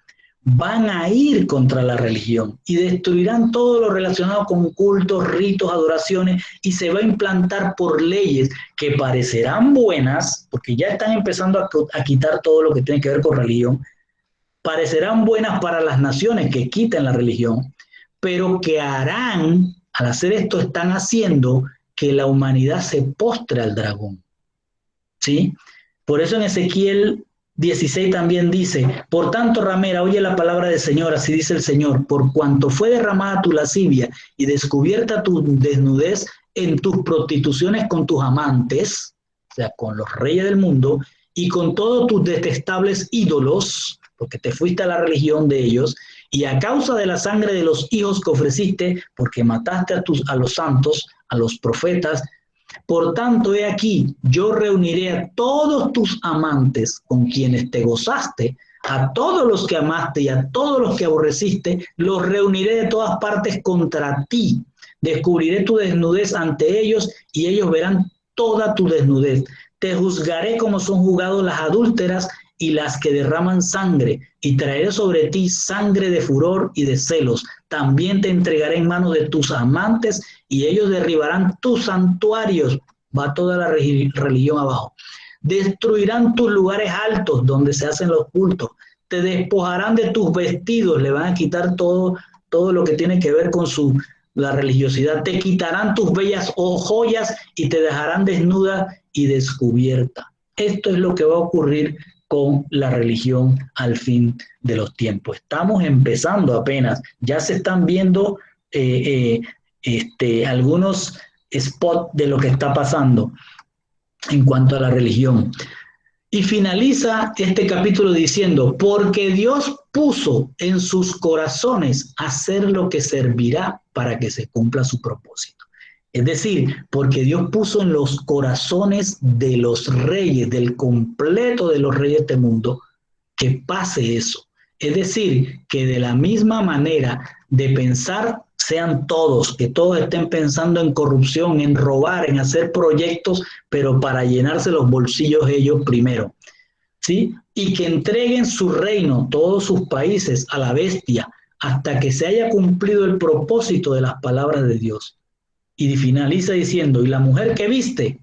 van a ir contra la religión y destruirán todo lo relacionado con cultos, ritos, adoraciones, y se va a implantar por leyes que parecerán buenas, porque ya están empezando a quitar todo lo que tiene que ver con religión, parecerán buenas para las naciones que quiten la religión, pero que harán, al hacer esto, están haciendo que la humanidad se postre al dragón. ¿Sí? Por eso en Ezequiel 16 también dice, por tanto, ramera, oye la palabra del Señor, así dice el Señor, por cuanto fue derramada tu lascivia y descubierta tu desnudez en tus prostituciones con tus amantes, o sea, con los reyes del mundo, y con todos tus detestables ídolos, porque te fuiste a la religión de ellos, y a causa de la sangre de los hijos que ofreciste, porque mataste a los santos, a los profetas. Por tanto, he aquí, yo reuniré a todos tus amantes con quienes te gozaste, a todos los que amaste y a todos los que aborreciste, los reuniré de todas partes contra ti. Descubriré tu desnudez ante ellos y ellos verán toda tu desnudez. Te juzgaré como son juzgados las adúlteras y las que derraman sangre, y traeré sobre ti sangre de furor y de celos. También te entregaré en manos de tus amantes y ellos derribarán tus santuarios. Va toda la religión abajo. Destruirán tus lugares altos donde se hacen los cultos. Te despojarán de tus vestidos, le van a quitar todo lo que tiene que ver con la religiosidad. Te quitarán tus bellas joyas y te dejarán desnuda y descubierta. Esto es lo que va a ocurrir con la religión al fin de los tiempos. Estamos empezando apenas, ya se están viendo algunos spots de lo que está pasando en cuanto a la religión. Y finaliza este capítulo diciendo, porque Dios puso en sus corazones hacer lo que servirá para que se cumpla su propósito. Es decir, porque Dios puso en los corazones de los reyes, del completo de los reyes de este mundo, que pase eso. Es decir, que de la misma manera de pensar sean todos, que todos estén pensando en corrupción, en robar, en hacer proyectos, pero para llenarse los bolsillos ellos primero, ¿sí? Y que entreguen su reino, todos sus países, a la bestia, hasta que se haya cumplido el propósito de las palabras de Dios. Y finaliza diciendo, y la mujer que viste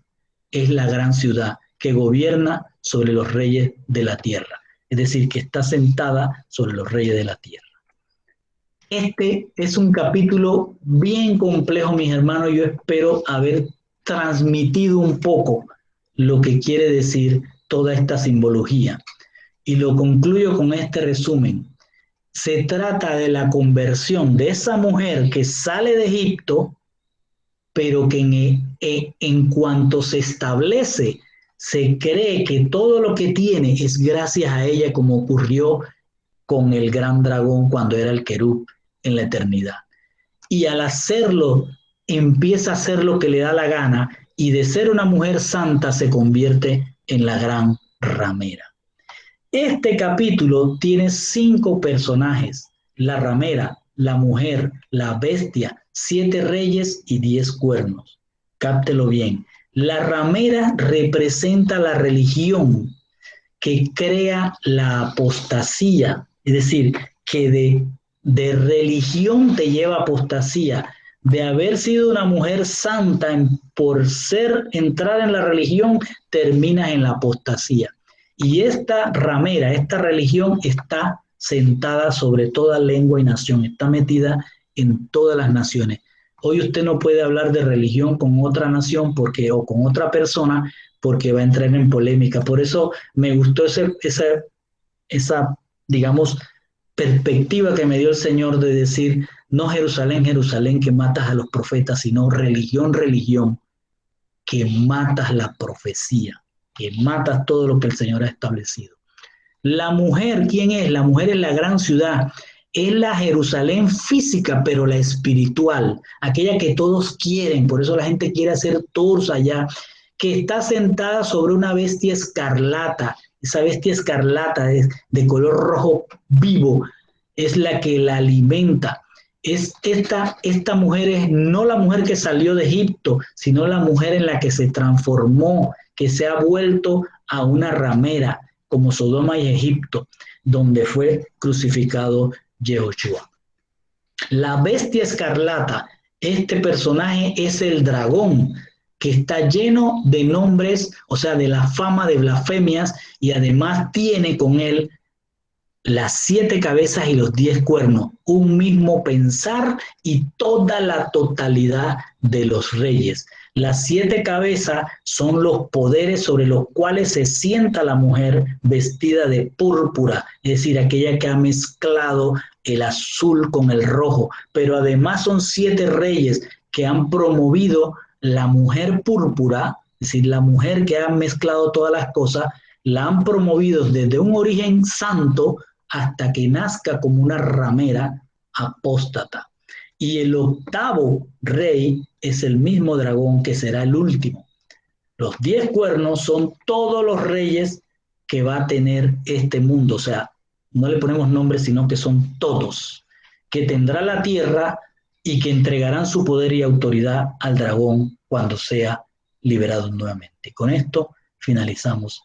es la gran ciudad que gobierna sobre los reyes de la tierra. Es decir, que está sentada sobre los reyes de la tierra. Este es un capítulo bien complejo, mis hermanos. Yo espero haber transmitido un poco lo que quiere decir toda esta simbología. Y lo concluyo con este resumen. Se trata de la conversión de esa mujer que sale de Egipto, pero que en cuanto se establece, se cree que todo lo que tiene es gracias a ella, como ocurrió con el gran dragón cuando era el querub en la eternidad. Y al hacerlo, empieza a hacer lo que le da la gana y de ser una mujer santa se convierte en la gran ramera. Este capítulo tiene 5 personajes: la ramera, la mujer, la bestia, 7 reyes y 10 cuernos. Cáptelo bien. La ramera representa la religión que crea la apostasía, es decir, que de religión te lleva a apostasía, de haber sido una mujer santa por ser entrar en la religión, terminas en la apostasía. Y esta ramera, esta religión está sentada sobre toda lengua y nación, está metida en todas las naciones. Hoy usted no puede hablar de religión con otra nación porque, o con otra persona porque va a entrar en polémica. Por eso me gustó esa, digamos, perspectiva que me dio el Señor de decir, no Jerusalén, Jerusalén, que matas a los profetas, sino religión, religión, que matas la profecía, que matas todo lo que el Señor ha establecido. La mujer, ¿quién es? La mujer es la gran ciudad, es la Jerusalén física, pero la espiritual, aquella que todos quieren, por eso la gente quiere hacer tours allá, que está sentada sobre una bestia escarlata. Esa bestia escarlata de color rojo vivo es la que la alimenta. Esta mujer es no la mujer que salió de Egipto, sino la mujer en la que se transformó, que se ha vuelto a una ramera, como Sodoma y Egipto, donde fue crucificado Yehoshua. La bestia escarlata, este personaje es el dragón, que está lleno de nombres, o sea, de la fama de blasfemias, y además tiene con él las 7 cabezas y los 10 cuernos, un mismo pensar y toda la totalidad de los reyes. Las 7 cabezas son los poderes sobre los cuales se sienta la mujer vestida de púrpura, es decir, aquella que ha mezclado el azul con el rojo, pero además son 7 reyes que han promovido la mujer púrpura, es decir, la mujer que ha mezclado todas las cosas, la han promovido desde un origen santo hasta que nazca como una ramera apóstata. Y el 8º rey es el mismo dragón que será el último. Los 10 cuernos son todos los reyes que va a tener este mundo, o sea, no le ponemos nombre, sino que son todos, que tendrá la tierra y que entregarán su poder y autoridad al dragón cuando sea liberado nuevamente. Con esto finalizamos